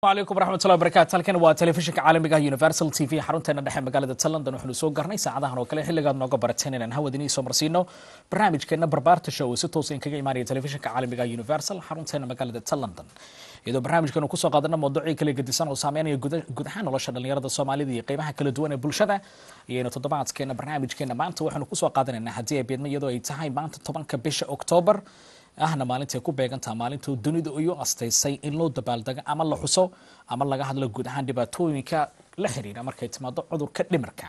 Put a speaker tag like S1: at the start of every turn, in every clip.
S1: عليكم ورحمة الله وبركاته. halkan waa telefishinka caalamiga Universal TV xarunteena dhexe magaalada London waxaanu soo garnay saacadahan oo kale xilliga nooga barateen inaan hawadini soo marsiino barnaamijkeena Barbaarta Show si toos ah kaga imaanaya telefishinka caalamiga Universal xarunteena magaalada London. iyadoo barnaamijkan ku soo qaadana mowduucyo kala gedisan oo saameynaya guud ahaan nolosha dhalinyarada Soomaalida iyo qaybaha kala duwan ee bulshada iyana toddobaadkeena barnaamijkeena maanta waxaanu ku soo qaadanaynaa hadii ay beedma iyadoo ay tahay maanta 10ka bisha October ahna maalintii ku beegantaa maalintu dunida iyo asteysay in loo dabaaldego ama la xuso ama laga hadlo guud ahaan dhibaatooyinka la xiriira markay timaado cudurka dhimirka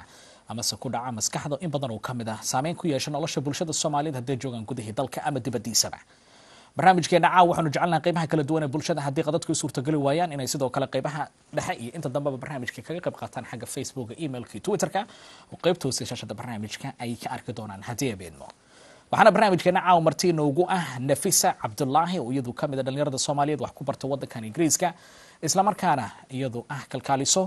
S1: ama se ku dhaca maskaxda in badan oo kamid ah saameyn ku yeesha nolosha bulshada Soomaaliyeed haddii joogan gudaha dalka ama dibadiisaba. barnaamijkeena caaw waxaanu jecelnahay qaybaha kala duwan ee bulshada haddii qadadku suurtagali waayaan inay sidoo kale qaybaha dhexe iyo inta dambaba barnaamijka kaga qayb qaataan xagga Facebook, emailka, Twitterka oo qaybta hoosashada barnaamijka ay ka arki doonaan haddii ay beedmo. waxaana barnaamijkeena caaw martii noogu ah Nafisa Cabdullaahi oo iyadu kamid ah dhalinyarada Soomaaliyeed wax ku barta wadankan Ingiriiska isla markaana iyadu ah kalkaaliso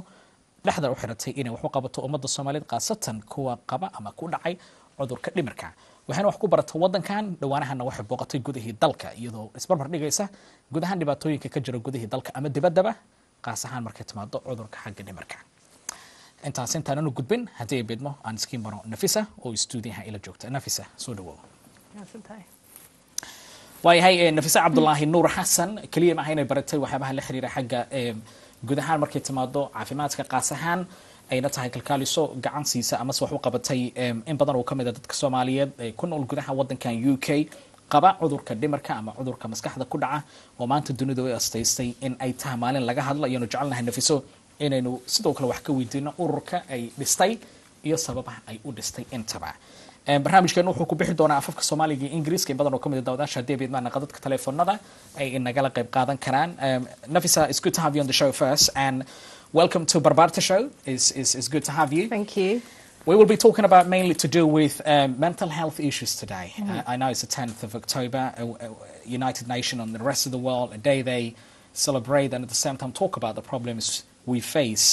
S1: dhexda u xiratay inay wax u qabato ummadda Soomaaliyeed qaasatan kuwa qaba ama ku dhacay cudurka dhimirka. waxaana wax ku barata wadankan dhawaanahana waxay booqatay gudaha dalka iyadoo isbarbar dhigaysa guud ahaan dhibaatooyinka ka jira gudaha dalka ama dibaddaba qaas ahaan markay timaado cudurka xagga dhimirka. intaas intaananu gudbin haddii ay beedmo aan iskiin baro Nafisa oo stuudiyaha ila joogta. Nafisa soo dhawow. waayahay Nafisa Cabdullaahi Nuur Xasan kaliya ma ahaynay baratay waxyaabaha la xiriira xagga guud ahaan markay timaado caafimaadka qaas ahaan ayna tahay kalkaaliso gacan siisa ama wax u qabatay in badan oo kamid ah dadka Soomaaliyeed ee ku nool gudaha wadankan UK qaba cudurka dhimirka ama cudurka maskaxda ku dhaca oo maanta dunida ay asteystay in ay tahay maalin laga hadlo ayanu jecelnahay Nafiso inaynu sidoo kale wax ka weydiino ururka ay dhistay iyo sababaha ay u dhistay intaba. barnaamijkeenu wuxuu ku bixi doonaa afafka Soomaaliga iyo Ingiriiska in badan oo kamid ah dawadaasha David Maana qadadka telefoonada ay inagala qayb qaadan karaan. Nafisa, it's good to have you on the show first and welcome to Barbaarta Show. It's good to have you.
S2: Thank you.
S1: We will be talking about mainly to do with mental health issues today. I know it's the 10th of October, United Nations and the rest of the world, a day they celebrate and at the same time talk about the problems we face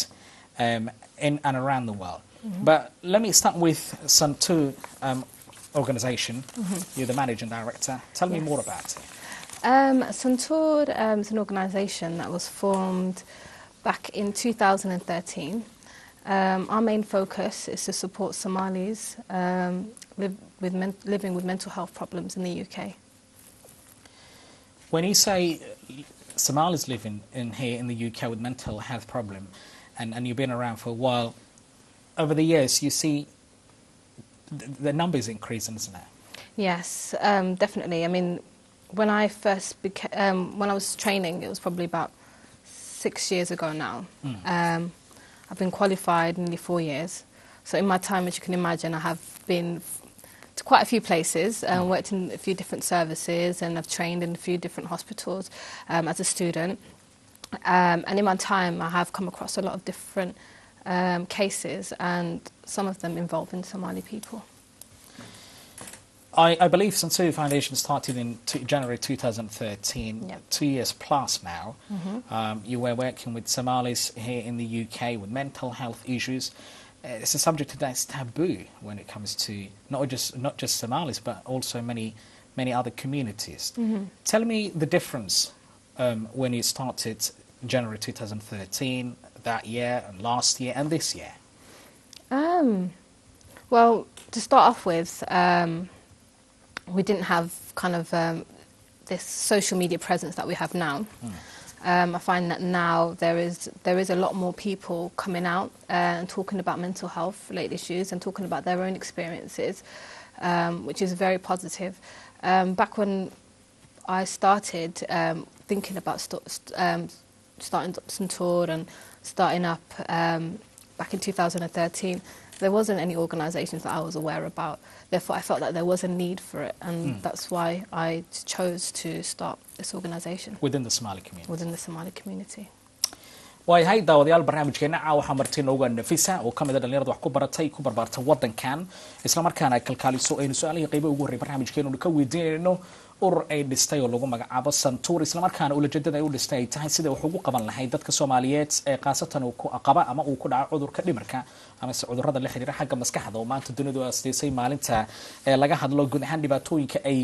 S1: in and around the world. But let me start with Santur organisation. You're the managing director. Tell me more about it.
S2: Santur is an organisation that was formed back in 2013. Our main focus is to support Somalis living with mental health problems in the UK.
S1: When you say Somalis living here in the UK with mental health problem, and you've been around for a while, over the years you see the numbers increasing, isn't it?
S2: Yes, definitely. I mean, when I first when I was training, it was probably about 6 years ago now. I've been qualified nearly 4 years. So in my time, as you can imagine, I have been to quite a few places, worked in a few different services, and I've trained in a few different hospitals as a student. And in my time, I have come across a lot of different cases, and some of them involving Somali people.
S1: I believe Santur Foundation started in January 2013,
S2: Yep.
S1: 2 years plus now. You were working with Somalis here in the UK with mental health issues. It's a subject that's taboo when it comes to not just Somalis, but also many other communities. Tell me the difference when you started January 2013, that year, and last year, and this year.
S2: Well, to start off with, we didn't have kind of this social media presence that we have now. I find that now there is a lot more people coming out and talking about mental health related issues and talking about their own experiences, which is very positive. Back when I started thinking about starting Santur and starting up back in 2013, there wasn't any organisations that I was aware about. Therefore, I felt that there was a need for it, and that's why I chose to start this organisation.
S1: Within the Somali community?
S2: Within the Somali community.
S1: waayahay daawadayaal barnaamijkeena caawa waxaa martii nooga Nafisa oo kamid ah dhalinyarada wax ku baratay ku barbaarta wadankan isla markaana ay kalkaaliso aynu su'aalaha qaybo ugu horeeyay barnaamijkeenu ka weydiinayno urur ay dhistay oo lagu magacaabo Santur isla markaana ujeedada ay u dhistay ay tahay sida wax ugu qaban lahayd dadka Soomaaliyeed ee qaasatan uu ku qaba ama uu ku dhaco cudurka dhimirka ama cudurrada la xiriira xagga maskaxda oo maanta dunidu asteysay maalinta laga hadlo guud ahaan dhibaatooyinka ay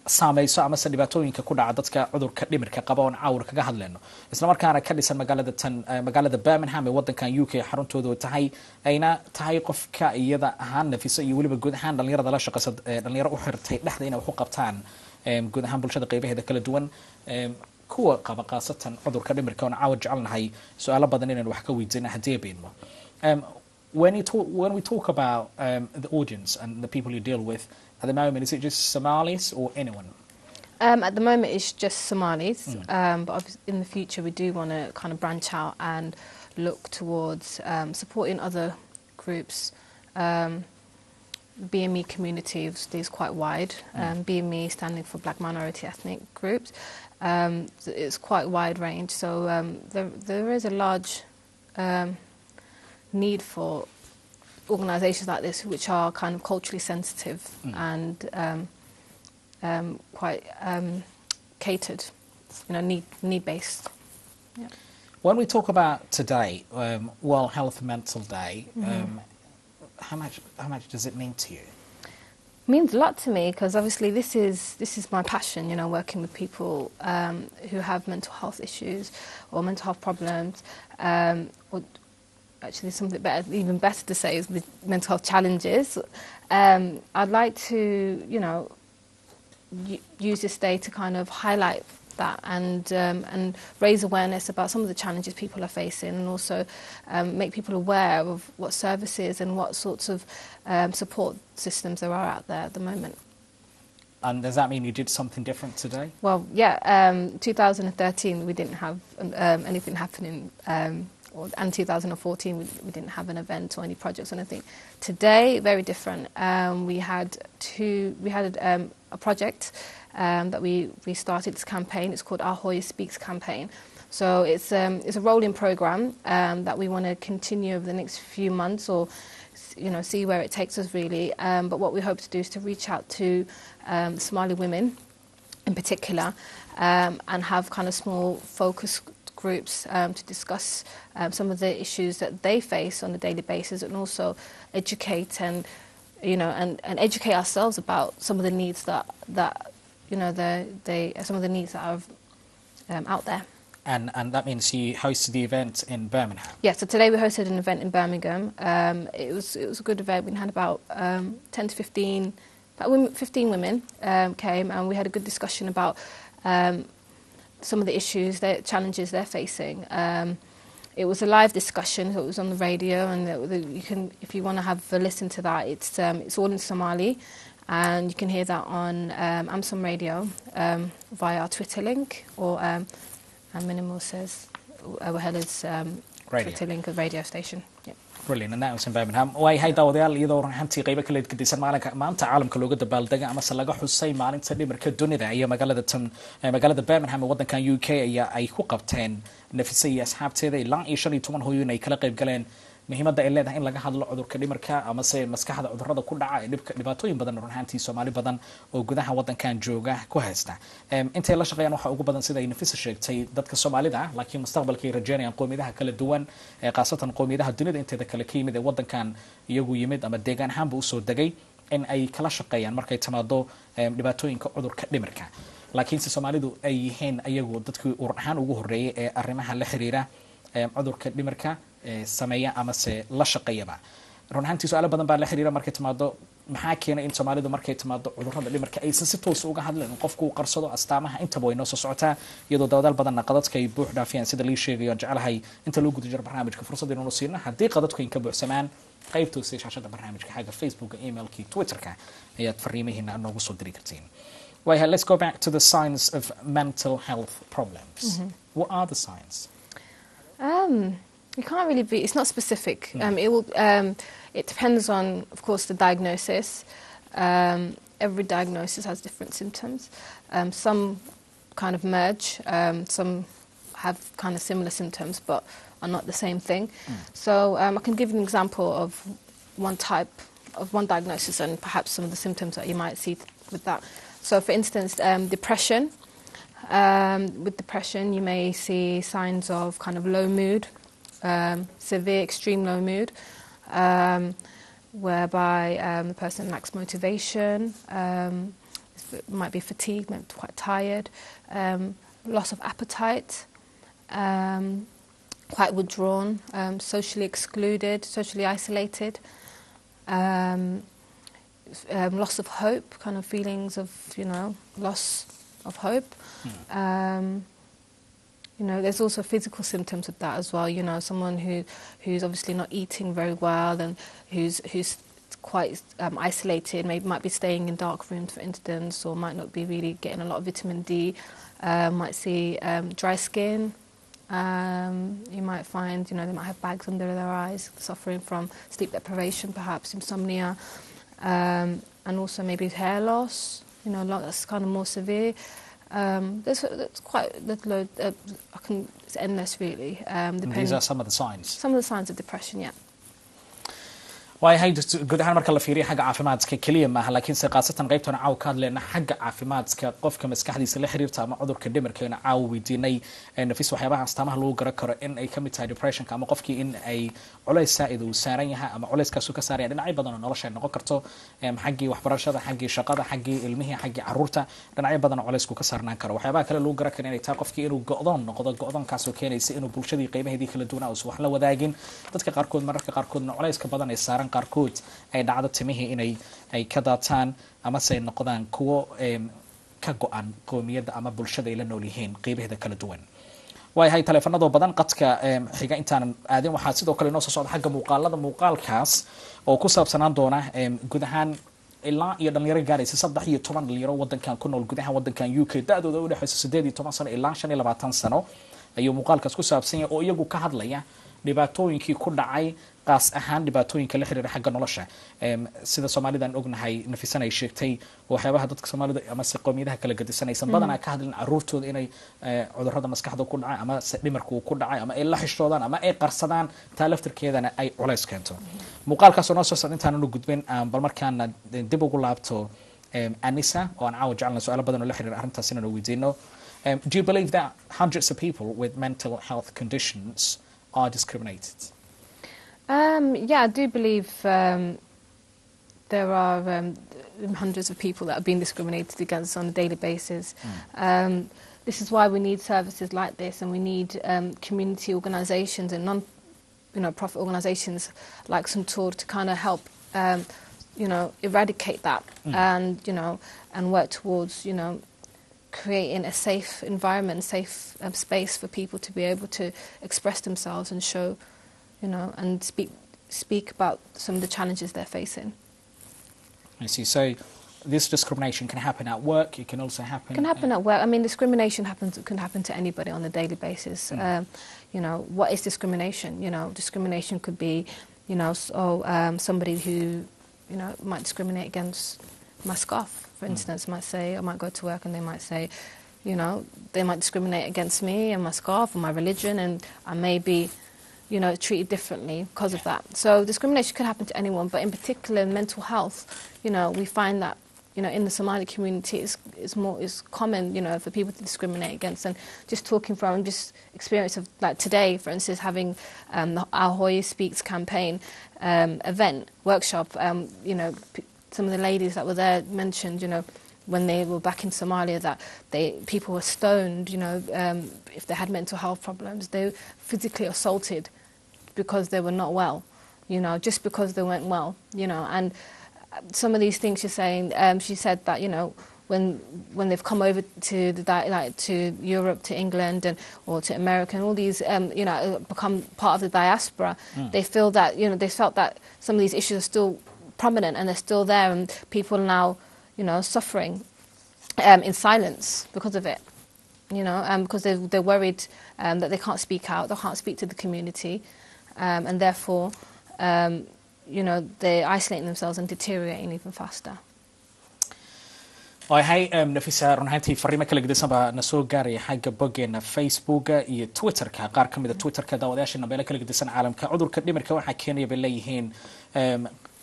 S1: saamayso ama se dhibaatooyinka ku dhaca dadka cudurka dhimirka qaba oon caawir kaga hadlayno isla markaana ka dhisan magaalada Birmingham ee wadankan UK xaruntoodu tahay ayna tahay qofka iyada ahaan nafisa iyo waliba guud ahaan dhalinyarada la shaqeysa dhalinyaro u xirtay dhexda inay wax u qabtaan guud ahaan bulshada qaybaheeda kala duwan kuwa qaba qaasatan cudurka dhimirka oon caawir jecelnahay su'aalo badan inaan wax ka weydiino haddii beedmo when we talk about the audience and the people you deal with at the moment, is it just Somalis or anyone?
S2: At the moment, it's just Somalis, but in the future, we do want to kind of branch out and look towards supporting other groups. BME community is quite wide. BME standing for Black Minority Ethnic Groups. It's quite wide range, so there is a large need for organisations like this, which are kind of culturally sensitive and quite catered, need based. Yeah.
S1: When we talk about today, World Health Mental Day, how much does it mean to you?
S2: It means a lot to me because obviously this is my passion, working with people who have mental health issues or mental health problems, or actually something even better to say is with mental health challenges. I'd like to, use this day to kind of highlight that and raise awareness about some of the challenges people are facing, and also make people aware of what services and what sorts of support systems there are out there at the moment.
S1: And does that mean you did something different today?
S2: Well, yeah. 2013 we didn't have anything happening. And 2014 we didn't have an event or any projects or anything. Today, very different. We had a project that we started this campaign. It's called Our Hoya Speaks campaign. So it's a rolling program that we want to continue over the next few months, or see where it takes us really. But what we hope to do is to reach out to Somali women in particular, and have kind of small focus groups to discuss some of the issues that they face on a daily basis, and also educate and educate ourselves about some of the needs that some of the needs that are out there.
S1: And that means you hosted the event in Birmingham.
S2: Yeah, so today we hosted an event in Birmingham. It was a good event. We had about 10 to 15 women came, and we had a good discussion about some of the issues, the challenges they're facing. It was a live discussion, so it was on the radio, and you can, if you want to have a listen to that, it's all in Somali, and you can hear that on Amsom Radio via our Twitter link, or Minimal says Wahella's Twitter link, a radio station. Yeah.
S1: Brilliant, and that was in Birmingham. Way hay daawadayaal iyadoo runtii qaybo kala gedisan maanta caalamka looga dabaaldega ama se laga xusay maalinta dhimirka dunida iyo magaalada Birmingham ee wadankan UK ayaa ay ku qabteen nafisa iyo asxaabteeda ilaa 15 hooyo ay kala qayb galeen muhiimadda ay leedahay in laga hadlo cudurka dhimirka ama se maskaxda cudurrada ku dhaca ee dhibaatooyin badan runtii Soomaali badan oo gudaha wadankan jooga ku haysta intay la shaqeeyaan waxa ugu badan sida ay nafisa sheegtay dadka Soomaalida laakiin mustaqbalka ay rajaynayaan qoomiyadaha kala duwan ee qaasatan qoomiyadaha dunida inteeda kala ka yimid ee wadankan iyagu yimid ama deegaan ahaanba u soo degay in ay kala shaqeeyaan markay timaado dhibaatooyinka cudurka dhimirka laakiin Soomaalidu ay yihiin iyagu dadkii uur ahaan ugu horeeyay ee arrimaha la xiriira cudurka dhimirka sameeya ama se la shaqeeyaba run ahaantii su'aalo badan baa la xiriira markay timaado maxaa keenay in Soomaalidu markay timaado cudurrada dhimirka aysan si toos uga hadleen qofku uu qarsado astaamaha intaba way noo soo socotaa iyadoo dawdal badan qadadka ay buux dhaafiyaan sida la sheegayo jecelahay inta loo gudo jar barnaamijka fursad inuu siino haddii qadadku in ka buuxsamaan qaybtoosii shaashada barnaamijka xagga Facebook, emailki, Twitterka ayaad fariimaheena noogu soo diri kartiin. Well, let's go back to the signs of mental health problems. What are the signs?
S2: You can't really be. It's not specific. It depends on, of course, the diagnosis. Every diagnosis has different symptoms. Some kind of merge. Some have kind of similar symptoms, but are not the same thing. So I can give you an example of one diagnosis and perhaps some of the symptoms that you might see with that. So, for instance, depression. With depression, you may see signs of kind of low mood. Severe, extreme low mood, whereby the person lacks motivation, is might be fatigued, might be quite tired, loss of appetite, quite withdrawn, socially excluded, socially isolated, loss of hope, kind of feelings of, loss of hope. There's also physical symptoms of that as well. Someone who's obviously not eating very well and who's quite isolated, might be staying in dark rooms, for instance, or might not be really getting a lot of vitamin D. Might see dry skin. You might find, they might have bags under their eyes, suffering from sleep deprivation, perhaps insomnia, and also maybe hair loss. That's kind of more severe. There's quite load. It's endless, really.
S1: These are some of the signs.
S2: Some of the signs of depression, yeah.
S1: waayahay guud ahaan marka la fiiriyo xagga caafimaadka kaliya maaha laakiin se qaasatan qaybtana caaw ka hadlayna xagga caafimaadka qofka maskaxdiisa la xiriirta ama cudurka dhimirkeena caaw weydiinay nafis waxyaabaha astaamaha lagu garan karo in ay ka mid tahay depressionka ama qofkii in ay culays saa'id uu saaran yahay ama culayskaas uu ka saaraya dhinacyo badan oo nolosha noqon karto xaggii waxbarashada xaggii shaqada xaggii ilmihii xaggii caruurta dhinacyo badan oo culaysku ka saarnaan karo waxyaabaha kale lagu garan karo inay tahay qofkii inuu go'doon noqdo go'doonkaas oo keenaysa inuu bulshadii qaybaheedii kala duwanaa uu wax la wadaagin dadka qaarkood mararka qaarkoodna culayska badan ay saaran qaarkood ay dhacdo timihii inay ka daataan ama say noqdaan kuwo ka go'an qoomiyadda ama bulshada ay la nool yihiin qaybaheeda kala duwan waayahay taleefanadoo badan qadka xiga intaanan aadin waxaa sidoo kale inoo soo socda xagga muuqaalkaas oo ku saabsanaan doona guud ahaan ilaa iyo dhalinyaro gaaraysa 13 dhalinyaro wadankan ku nool gudaha wadankan UK da'dooda u dhaxaysa 18 sano ilaa 25 sano ayuu muuqaalkaas ku saabsan yahay oo iyagu ka hadlaya dhibaatooyinkii ku dhacay qaas ahaan dhibaatooyinka la xiriira xagga nolosha sida Soomaalidan ognahay nafisan ay sheegtay waxyaabaha dadka Soomaalida ama qoomiyadaha kala gadisanaysan badanaa ka hadlin caruurtooda inay cudurrada maskaxda ku dhacay ama dhimirku ku dhacay ama ay la xishoodaan ama ay qarsadaan taalaftirkeedana ay culays keento muuqaalkaas oo noo soo socda intaan u gudbin bal markaana dib ugu laabto Anisa oo aan caawa jecelna su'aalo badan oo la xiriira arrintaas inaan weydiino do you believe that hundreds of people with mental health conditions are discriminated?
S2: Yeah, I do believe there are hundreds of people that are being discriminated against on a daily basis. This is why we need services like this, and we need community organisations and non-profit organisations like Suntur to kind of help, eradicate that and work towards, creating a safe environment, safe space for people to be able to express themselves and show, and speak about some of the challenges they're facing.
S1: I see. So this discrimination can happen at work. It can also happen.
S2: It can happen at work. I mean, discrimination can happen to anybody on a daily basis. What is discrimination? Discrimination could be, somebody who, might discriminate against my scarf, for instance. Might say, I might go to work and they might say, they might discriminate against me and my scarf and my religion, and I may be, treated differently because of that. So discrimination could happen to anyone, but in particular mental health, we find that, in the Somali community is common, for people to discriminate against. And just talking from just experience of like today, for instance, having our Hoy Speaks campaign event, workshop, some of the ladies that were there mentioned, when they were back in Somalia, that people were stoned, if they had mental health problems. They were physically assaulted because they were not well, just because they weren't well, and some of these things she's saying, she said that, when they've come over to to Europe, to England, or to America, and all these, become part of the diaspora, they feel that, they felt that some of these issues are still prominent and they're still there, and people are now, suffering in silence because of it, because they're worried that they can't speak out, they can't speak to the community, and therefore, they're isolating themselves and deteriorating even faster.
S1: waayahay nafisa run ahaantii fariimo kala gedisan baa na soo gaaraya xagga boggeena Facebooka iyo Twitterka qaar ka mid ah Twitterka daawadayaasha meelo kala gedisan caalamka cudurka dhimirka waxa keenaya bay leeyihiin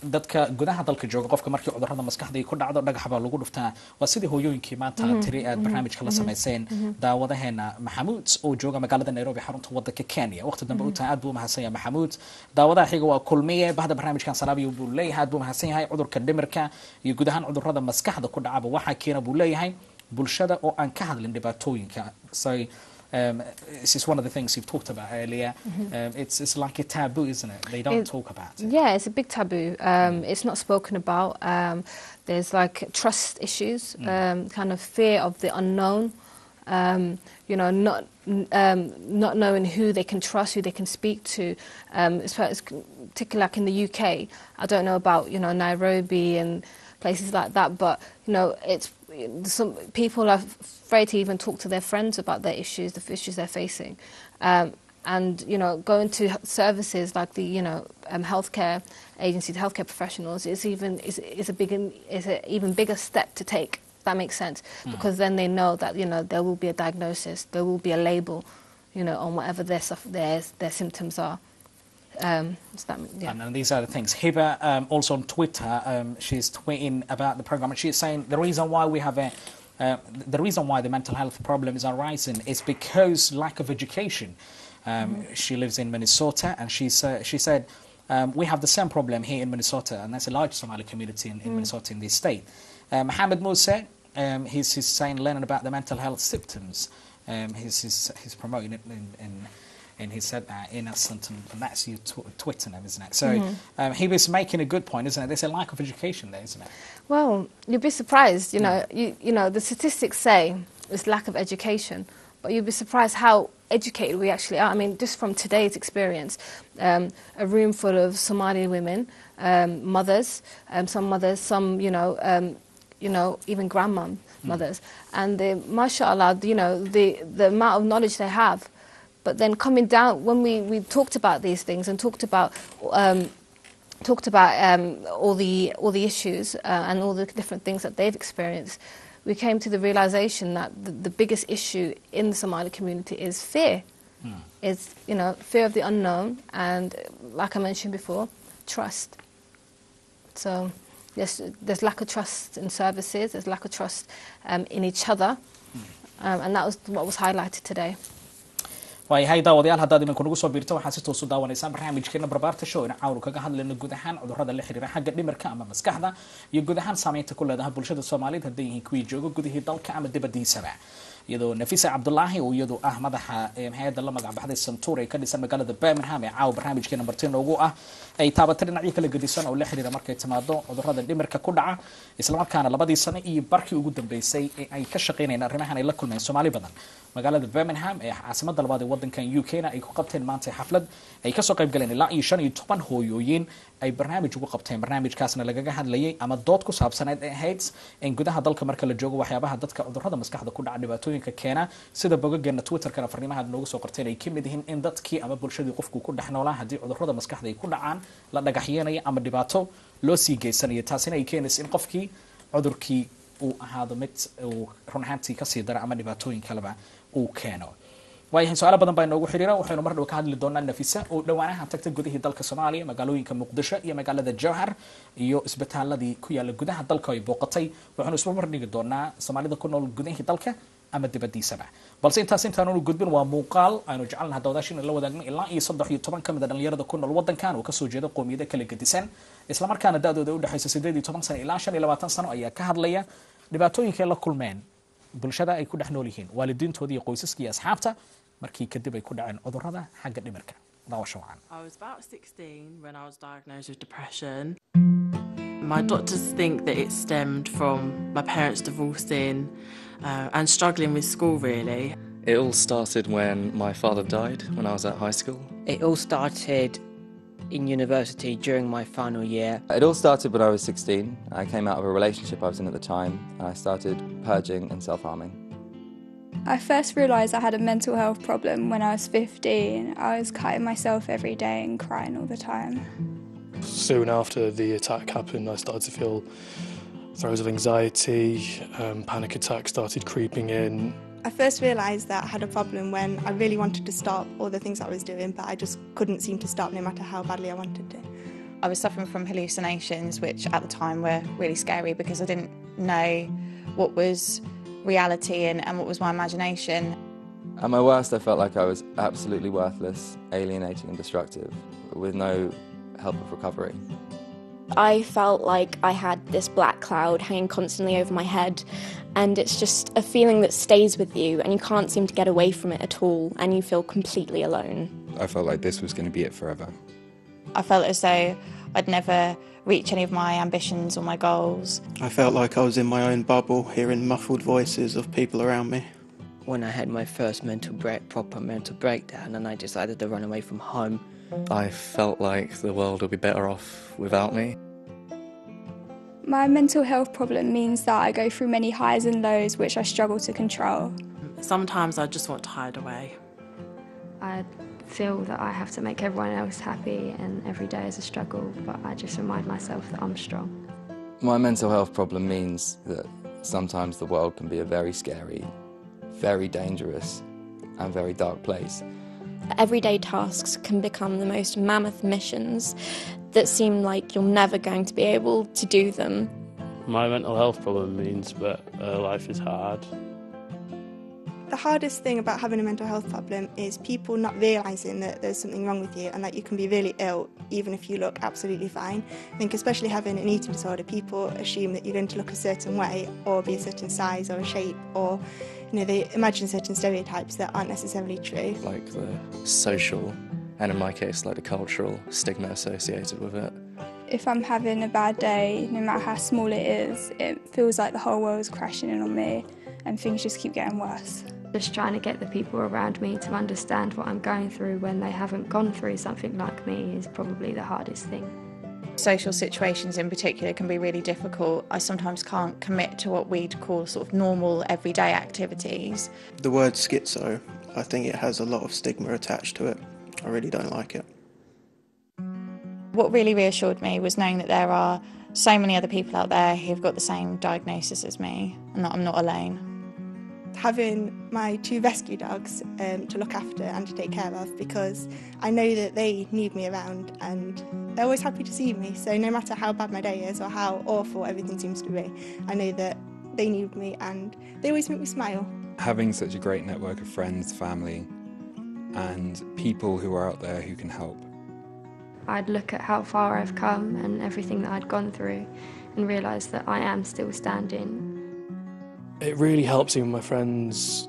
S1: dadka gudaha dalka jooga qofka markii cudurrada maskaxda ay ku dhacdo dhagax baa lagu dhuftaa waa sidii hooyooyinkii maanta tiri aad barnaamijka la samayseen daawadaheena maxamuud oo jooga magaalada Nairobi xarunta wadanka Kenya waqti dambe u tahay aad buu mahadsan yahay maxamuud daawadaha xiga waa kulmiye bahda barnaamijkan salaabiyo buu leeyahay aad buu mahadsan yahay cudurka dhimirka iyo gudahan cudurrada maskaxda ku dhacaba waxa keena buu leeyahay bulshada oo aan ka hadlin dhibaatooyinka this is one of the things you've talked about earlier. It's like a taboo, isn't it? They don't talk about it.
S2: Yeah, it's a big taboo. It's not spoken about. There's like trust issues, kind of fear of the unknown. You know, not knowing who they can trust, who they can speak to. Particularly like in the UK, I don't know about Nairobi and places like that, but some people are afraid to even talk to their friends about their issues, the issues they're facing, and going to services like the healthcare agencies, healthcare professionals is an even bigger step to take. If that makes sense, because then they know that there will be a diagnosis, there will be a label, on whatever their symptoms are.
S1: And these are the things. Hiba, also on Twitter, she's tweeting about the program, and she's saying the reason why we have the reason why the mental health problems are rising is because lack of education. She lives in Minnesota, and she said we have the same problem here in Minnesota, and there's a large Somali community in Minnesota in this state. Mohammed Musa, he's saying learning about the mental health symptoms. He's promoting it and he said that innocent, and that's you Twitter name, isn't it? So he was making a good point, isn't it? There's a lack of education there, isn't it?
S2: Well, you'd be surprised. The statistics say it's lack of education, but you'd be surprised how educated we actually are. I mean, just from today's experience, a room full of Somali women, mothers, some even grandmom mothers, and mashallah, the amount of knowledge they have. But then coming down, when we talked about these things and talked about all the issues and all the different things that they've experienced, we came to the realization that the biggest issue in the Somali community is fear. Is fear of the unknown, and like I mentioned before, trust. So there's lack of trust in services, there's lack of trust in each other, and that was what was highlighted today.
S1: waayahay daawadayaal haddaad iminka nagu soo biirto waxaa si toos u daawanaysaan barnaamijkeena Barbaarta Show in caawru kaga hadlayno guud ahaan cudurrada la xiriira xagga dhimirka ama maskaxda iyo guud ahaan saameynta ku leedahay bulshada Soomaaliyeed hadday yihiin kuwii jooga gudihii dalka ama dibadiisaba iyadoo Nafisa Cabdullaahi oo iyadu ah madaxa hay'adda la magac baxday Santuur ee ka dhisan magaalada Birmingham ee caaw barnaamijkeena martiin ugu ah ay taabatay dhinacyo kala gedisan oo la xiriira markay timaado cudurrada dhimirka ku dhaca isla markaana labadii sano iyo barkii ugu dambeysay ee ay ka shaqeynayeen arrimahan ay la kulmeen Soomaali badan magaalada Birmingham ee caasimadda labaad ee wadankan UK-na ay ku qabteen maanta xaflad ay ka soo qayb galeen ilaa 15 hooyooyin ay barnaamij ugu qabteen barnaamijkaasna lagaga hadlayay ama dood ku saabsaneed ee ahayd in gudaha dalka marka la joogo waxyaabaha dadka cudurrada maskaxda ku dhaca dhibaatooyinka keena sida bogageena Twitter-kana fariimaha noogu soo qorteen ay kamid yihiin in dadkii ama bulshadii qofku ku dhaxnoolaa hadii cudurrada maskaxda ay ku dhacaan la dhagaxyeynaya ama dhibaato loo sii geysanayo taasina ay keenayso in qofkii cudurkii uu ahaado mid uu run ahaantii ka sii dara ama dhibaatooyin kaleba uu keeno waayahay su'aalo badan baa inoogu xiriira waxaynu mar dhow ka hadli doonaa Nafisa oo dhawaanaha tagtay gudihii dalka Soomaaliya magaalooyinka Muqdisho iyo magaalada Jowhar iyo isbitaaladii ku yaala gudaha dalka ay booqatay waxaanu isku marnigi doonaa Soomaalida ku nool gudihii dalka ama dibadiisaba balse intaanu gudbin waa muuqaal aynu jecelnahay dawadaashin la wadaagno ilaa iyo 13 kamid ah dhalinyarada ku nool wadankan oo ka soo jeeda qoomiyada kala gedisan isla markaana daadooda u dhaxaysa 18 sano ilaa 25 sano ayaa ka hadlaya dhibaatooyinka la kulmeen bulshada ay ku dhaxnool yihiin waalidiintoodii iyo qoysaskii asxaabta markii kadib ay ku dhaceen cudurrada xagga dhimirka daawasho wacan.
S3: I was about 16 when I was diagnosed with depression. My doctors think that it stemmed from my parents divorcing and struggling with school really.
S4: It all started when my father died when I was at high school.
S5: It all started in university during my final year.
S6: It all started when I was 16. I came out of a relationship I was in at the time and I started purging and self-harming.
S7: I first realised I had a mental health problem when I was 15. I was cutting myself every day and crying all the time.
S8: Soon after the attack happened, I started to feel throes of anxiety, panic attacks started creeping in.
S9: I first realised that I had a problem when I really wanted to stop all the things I was doing, but I just couldn't seem to stop no matter how badly I wanted to.
S10: I was suffering from hallucinations, which at the time were really scary because I didn't know what was reality and what was my imagination.
S6: At my worst, I felt like I was absolutely worthless, alienating and destructive, with no help of recovery.
S11: I felt like I had this black cloud hanging constantly over my head, and it's just a feeling that stays with you and you can't seem to get away from it at all, and you feel completely alone.
S12: I felt like this was going to be it forever.
S10: I felt as though I'd never reach any of my ambitions or my goals.
S13: I felt like I was in my own bubble, hearing muffled voices of people around me.
S5: When I had my first proper mental breakdown, and I decided to run away from home.
S4: I felt like the world would be better off without me.
S7: My mental health problem means that I go through many highs and lows which I struggle to control.
S3: Sometimes I just want to hide away.
S14: I feel that I have to make everyone else happy and every day is a struggle, but I just remind myself that I'm strong.
S6: My mental health problem means that sometimes the world can be a very scary, very dangerous and very dark place.
S11: Everyday tasks can become the most mammoth missions that seem like you're never going to be able to do them.
S15: My mental health problem means that life is hard.
S9: The hardest thing about having a mental health problem is people not realising that there's something wrong with you and that you can be really ill even if you look absolutely fine. I think especially having an eating disorder, people assume that you're going to look a certain way or be a certain size or a shape, or they imagine certain stereotypes that aren't necessarily true.
S4: Like the social, and in my case, like the cultural stigma associated with it.
S7: If I'm having a bad day, no matter how small it is, it feels like the whole world's crashing in on me and things just keep getting worse.
S14: Just trying to get the people around me to understand what I'm going through when they haven't gone through something like me is probably the hardest thing.
S10: Social situations in particular can be really difficult. I sometimes can't commit to what we'd call sort of normal everyday activities.
S13: The word schizo, I think it has a lot of stigma attached to it. I really don't like it.
S10: What really reassured me was knowing that there are so many other people out there who've got the same diagnosis as me and that I'm not alone.
S9: Having my 2 rescue dogs to look after and to take care of, because I know that they need me around and they're always happy to see me, so no matter how bad my day is or how awful everything seems to be, I know that they need me and they always make me smile.
S12: Having such a great network of friends, family and people who are out there who can help.
S14: I'd look at how far I've come and everything that I'd gone through and realise that I am still standing.
S8: It really helps when my friends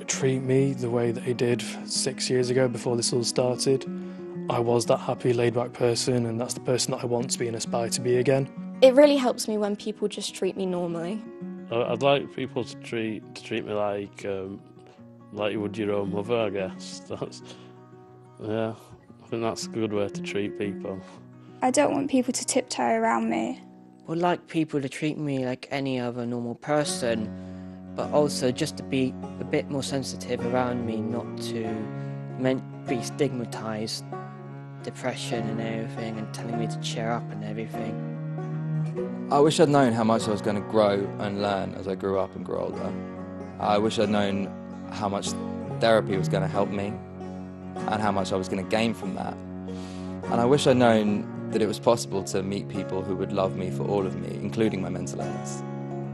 S8: treat me the way that they did 6 years ago before this all started. I was that happy, laid-back person, and that's the person that I want to be and aspire to be again.
S11: It really helps me when people just treat me normally.
S15: I'd like people to treat me like you would your own mother, I guess. I think that's a good way to treat people.
S7: I don't want people to tiptoe around me.
S5: I'd like people to treat me like any other normal person, but also just to be a bit more sensitive around me, not to be stigmatised, depression and everything, and telling me to cheer up and everything.
S6: I wish I'd known how much I was going to grow and learn as I grew up and grew older. I wish I'd known how much therapy was going to help me and how much I was going to gain from that. And I wish I'd known that it was possible to meet people who would love me for all of me, including my mental illness.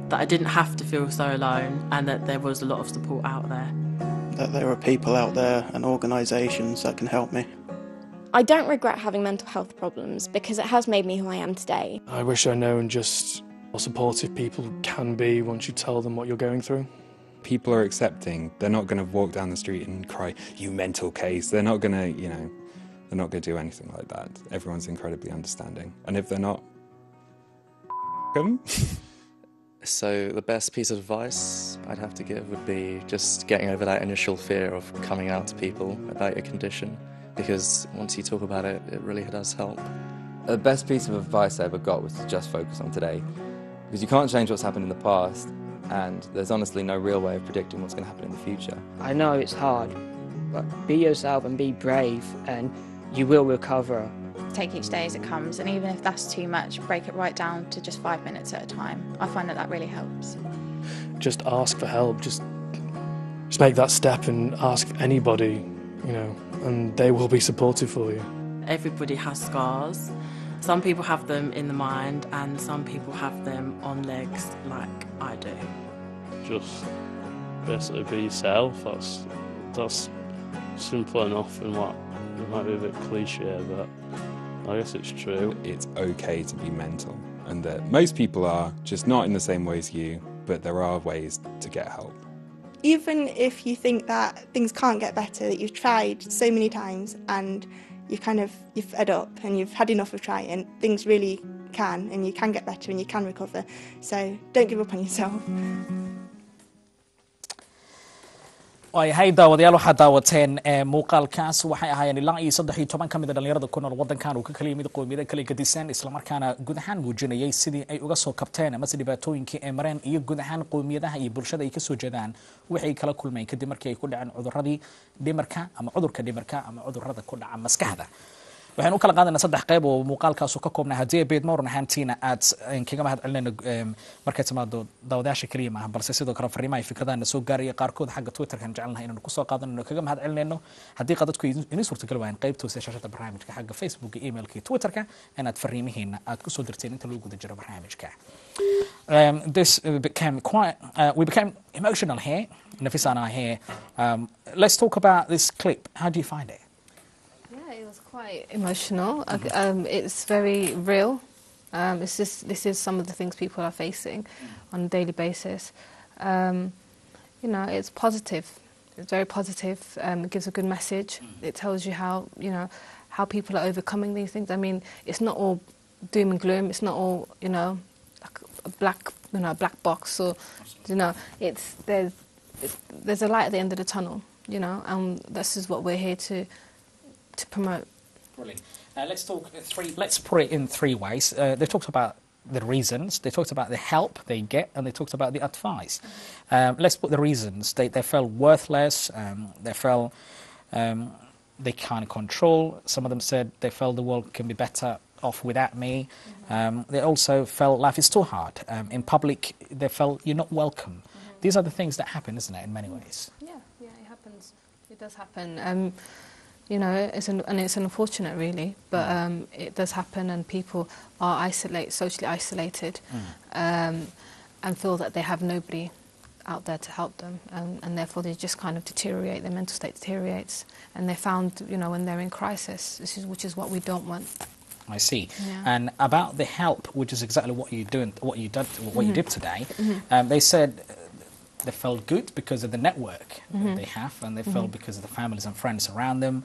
S3: That I didn't have to feel so alone and that there was a lot of support out there.
S13: That there are people out there and organisations that can help me.
S11: I don't regret having mental health problems because it has made me who I am today.
S8: I wish I'd known just how supportive people can be once you tell them what you're going through.
S12: People are accepting. They're not going to walk down the street and cry, "You mental case." They're not going to, they're not going to do anything like that. Everyone's incredibly understanding. And if they're not, them.
S4: So the best piece of advice I'd have to give would be just getting over that initial fear of coming out to people about your condition, because once you talk about it, it really does help.
S6: The best piece of advice I ever got was to just focus on today, because you can't change what's happened in the past, and there's honestly no real way of predicting what's going to happen in the future.
S5: I know it's hard, but be yourself and be brave, and you will recover.
S10: Take each day as it comes, and even if that's too much, break it right down to just 5 minutes at a time. I find that really helps.
S8: Just ask for help, just make that step and ask anybody, and they will be supportive for you.
S3: Everybody has scars, Some people have them in the mind and some people have them on legs like I do.
S15: Just basically be yourself. That's simple enough and what it might be a bit cliche, but I guess it's true.
S12: It's okay to be mental, and that most people are, just not in the same way as you, but there are ways to get help.
S9: Even if you think that things can't get better, that you've tried so many times and you've fed up and you've had enough of trying, things really can, and you can get better and you can recover. So don't give up on yourself.
S1: waayahay daawadayaal waxaad daawateen muuqaalkaas waxay ahaayeen ilaa iyo 13 ka mid a dhalinyarada ku nool waddankan uu ka kala yimid qoomiyada kala gedisan isla markaana guud ahaan muujinayay sidii ay uga soo kabteen ama si dhibaatooyinkii ay mareen iyo guud ahaan qoomiyadaha iyo bulshada ay ka soo jeedaan waxay kala kulmeen kadib markii ay ku dhaceen cuduradii dhimarka ama cudurka dhimarka ama cudurrada ku dhaca maskaxda waxaan u kala qaadanaa 3 qayb oo muuqaalkaas ka koobnaa hadii beed moorna hantiina aad kaga mahad celinayno markay timaado daawadayaasha kaliya maaha balse sidoo kale fariimaha fikradaha soo gaaraya qaarkood xagga Twitter kan jecelnahay inaan ku soo qaadanno kaga mahad celinayno hadii qadadku inay suurtagal waayeen qaybtooda shaashada barnaamijka xagga Facebook iyo emailka Twitterka inaad fariimihiina aad ku soo dirteen inta lagu guda jiro barnaamijka this became quite we became emotional here Nafisa and I here let's talk about this clip. How do you find it?
S2: It was quite emotional. It's very real. This is some of the things people are facing on a daily basis. You know, it's positive. It's very positive. It gives a good message. It tells you how people are overcoming these things. I mean, it's not all doom and gloom. It's not all like a black box or there's a light at the end of the tunnel. And this is what we're here to promote.
S1: Brilliant. Let's put it in 3 ways. They talked about the reasons, they talked about the help they get, and they talked about the advice. Let's put the reasons. They felt worthless, they felt they can't control. Some of them said they felt the world can be better off without me. They also felt life is too hard. In public, they felt you're not welcome. These are the things that happen, isn't it, in many ways?
S2: Yeah, it happens. It does happen. It's unfortunate, really, but it does happen, and people are socially isolated, and feel that they have nobody out there to help them, and therefore they just kind of deteriorate. Their mental state deteriorates, and they're found, when they're in crisis, which is what we don't want.
S1: I see. Yeah. And about the help, which is exactly what you did today. They said they felt good because of the network that they have, and they felt because of the families and friends around them.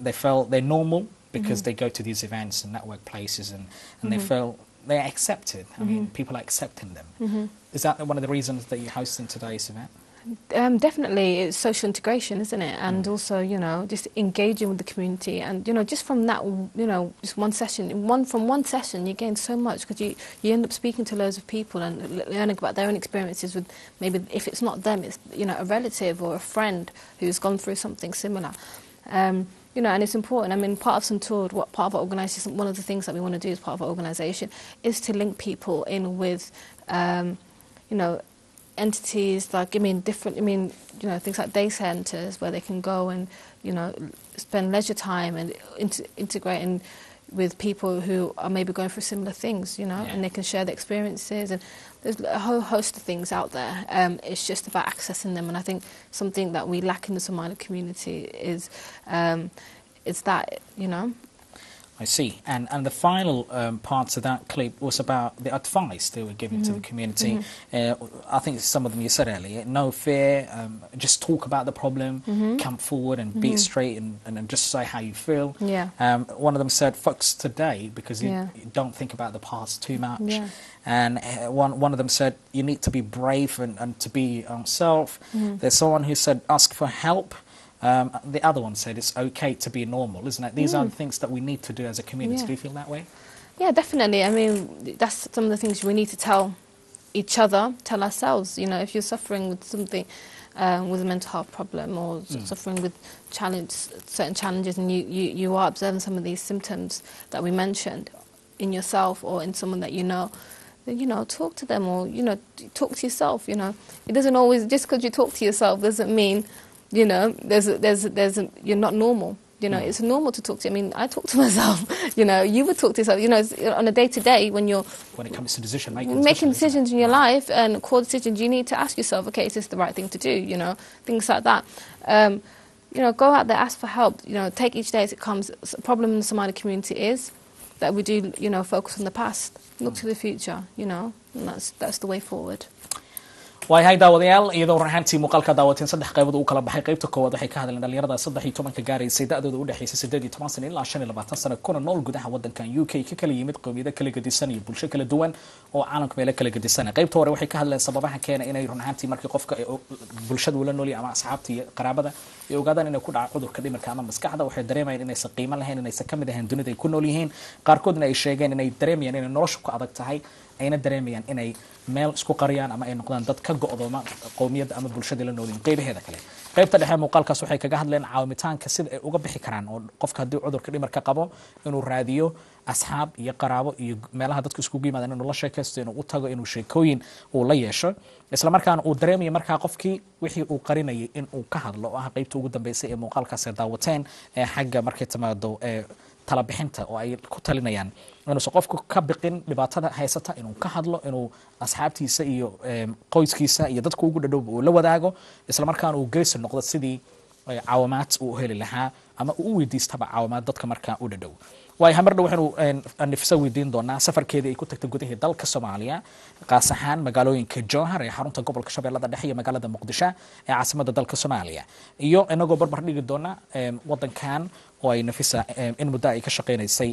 S1: They felt they're normal because they go to these events and network places, and they felt they're accepted. I mean, people are accepting them. Is that one of the reasons that you're hosting today's event?
S2: Definitely, it's social integration, isn't it? And also, just engaging with the community, and just from that, just one session, from one session, you gain so much because you end up speaking to loads of people and learning about their own experiences with, maybe if it's not them, it's a relative or a friend who's gone through something similar. And it's important. I mean, part of Suntour, part of our organisation, one of the things that we want to do as part of our organisation is to link people in with, entities things like day centres where they can go and spend leisure time and integrating with people who are maybe going through similar things, and they can share their experiences, and there's a whole host of things out there. It's just about accessing them, and I think something that we lack in the Somali community is that.
S1: I see. And the final parts of that clip was about the advice they were giving to the community. I think some of them you said earlier, no fear, just talk about the problem, come forward and be straight and just say how you feel. One of them said, focus today because you don't think about the past too much. And one of them said, you need to be brave and to be yourself. There's someone who said, ask for help. The other one said it's okay to be normal, isn't it? These are the things that we need to do as a community. Do you feel that way?
S2: Yeah, definitely. I mean, that's some of the things we need to tell each other, tell ourselves. If you're suffering with something, with a mental health problem or suffering with certain challenges, and you are observing some of these symptoms that we mentioned in yourself or in someone that then, talk to them or, talk to yourself, It doesn't always, just because you talk to yourself doesn't mean, you're not normal. You know, it's normal to talk to. I mean, I talk to myself. You know, you would talk to yourself. You know, on a day-to-day when
S1: it comes to
S2: making decisions in your life and core decisions, you need to ask yourself, okay, is this the right thing to do? You know, things like that. You know, go out there, ask for help. You know, take each day as it comes. A problem in the Somali community is that we do, you know, focus on the past, look to the future. You know, and that's the way forward.
S1: waayahay daawadayaal iyadoo runaantii muuqaalka daawateen saddex qaybood uu kala baxay qaybta koowaad waxay ka hadleen dhalinyarada 13 gaaraysay da'dooda u dhaxaysay 18 sano ilaa 25 sano kuna nool gudaha wadankan UK ka kala yimid qowmiyada kala gedisan iyo bulsho kala duwan oo caalamka meelo kala gedisan qaybta hore waxay ka hadleen sababaha keena inay runaantii markii qofka bulshada uu la nool yahay ama asxaabta iyo qaraabada ay ogaadaan inay ku dhaco cudurka dhimirka ama maskaxda waxay dareemayaan inaysan qiimo lahayn inaysan kamid ahayn dunida ay ku nool yihiin qaarkoodna ay sheegeen inay dareemayaan inay noloshu ku adag tahay ayna dareemayaan inay meel isku qariyaan ama ay noqdaan dad ka go'dooma qowmiyada ama bulshada la noolin qaybaheeda kale qaybta dhexe muuqaalkaas waxay kaga hadleen caawimitaanka sida ay uga bixi karaan oo qofka haddii cudurka dhimirka qabo inuu raadiyo asxaab iyo qaraabo iyo meelaha dadku iskugu yimaadaan inuu la sheekaysto inuu u tago inuu sheekooyin uu la yeesho isla markaana uu dareemayo markaa qofkii wixii uu qarinayay in uu ka hadlo oo ah qaybta ugu dambeysay ee muuqaalkaas ay daawateen ee xagga markay timaado tala bixinta oo ay ku talinayaan inuusan qofku ka biqin dhibaatada haysata inuu ka hadlo inuu asxaabtiisa iyo qoyskiisa iyo dadku ugu dhadhow uu la wadaago isla markaana uu geesi noqdo sidii caawimaad uu heli lahaa ama uu weydiistaba caawimaad dadka markaa u dhadhow waayo mar dhow waxaanu nafisa weydiin doonaa safarkeedii ay ku tagtay gudaha dalka Soomaaliya qaas ahaan magaalooyinka Jowhar ee xarunta gobolka Shabeellada Dhexe iyo magaalada Muqdisho ee caasimadda dalka Soomaaliya iyo inagoo barbar dhigi doona wadankan oo ay nafisa in muddo ay ka shaqeynaysay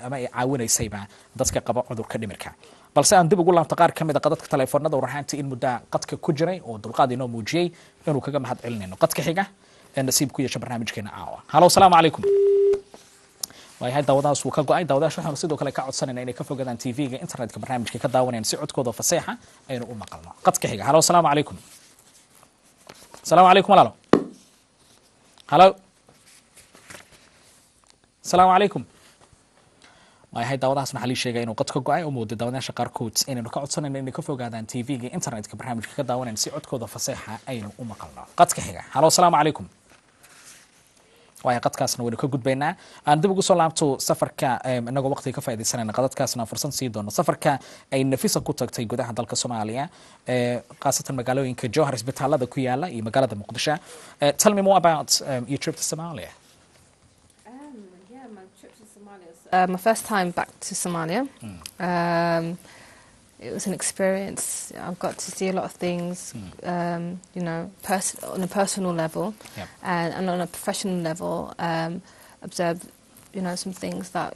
S1: ama ay caawinaysayba dadka qaba cudurka dhimirka balse aan dib ugu laabto qaar kamid ah qadadka telefoonada warxaantii in muddo qadka ku jiray oo dulqaad inoo muujiyay inuu kaga mahad celinayno qadka xiga ee nasiib ku yeesha barnaamijkeena caawa halo salaamu calaykum waayahay daawadahaas wuu ka go'ay daawadayaasha waxaanu sidoo kale ka codsanayna inay ka fogaadaan tv-ga internetka barnaamijka ka daawanayaan si codkooda faseexa aynu u maqalno qadka xiga halo salaamu calaykum salaamu calaykum walaalo halo salaamu calaykum waayahay daawadahaas maxaa lii sheegay inuu qadka go'ay oo moodo daawadayaasha qaarkood inaynu ka codsanayna inay ka fogaadaan tv-ga internetka barnaamijka ka daawanayaan si codkooda faseexa aynu u maqalno qadka xiga halo salaamu calaykum waayo qadkaasna waynu ka gudbaynaa aan dib ugu soo laabto safarka inagoo waqtiga ka faa'iidaysanayna qadadkaasna fursad sii doono safarka ay nafisa ku tagtay gudaha dalka Soomaaliya qaasatan magaalooyinka Jowhar isbitaalada ku yaala iyo magaalada Muqdisho tell me more about your trip to Somalia
S2: yeah, my trip to Somalia my first time back to Somalia it was an experience. I've got to see a lot of things, you know, on a personal level, and on a professional level. Observed, you know, some things that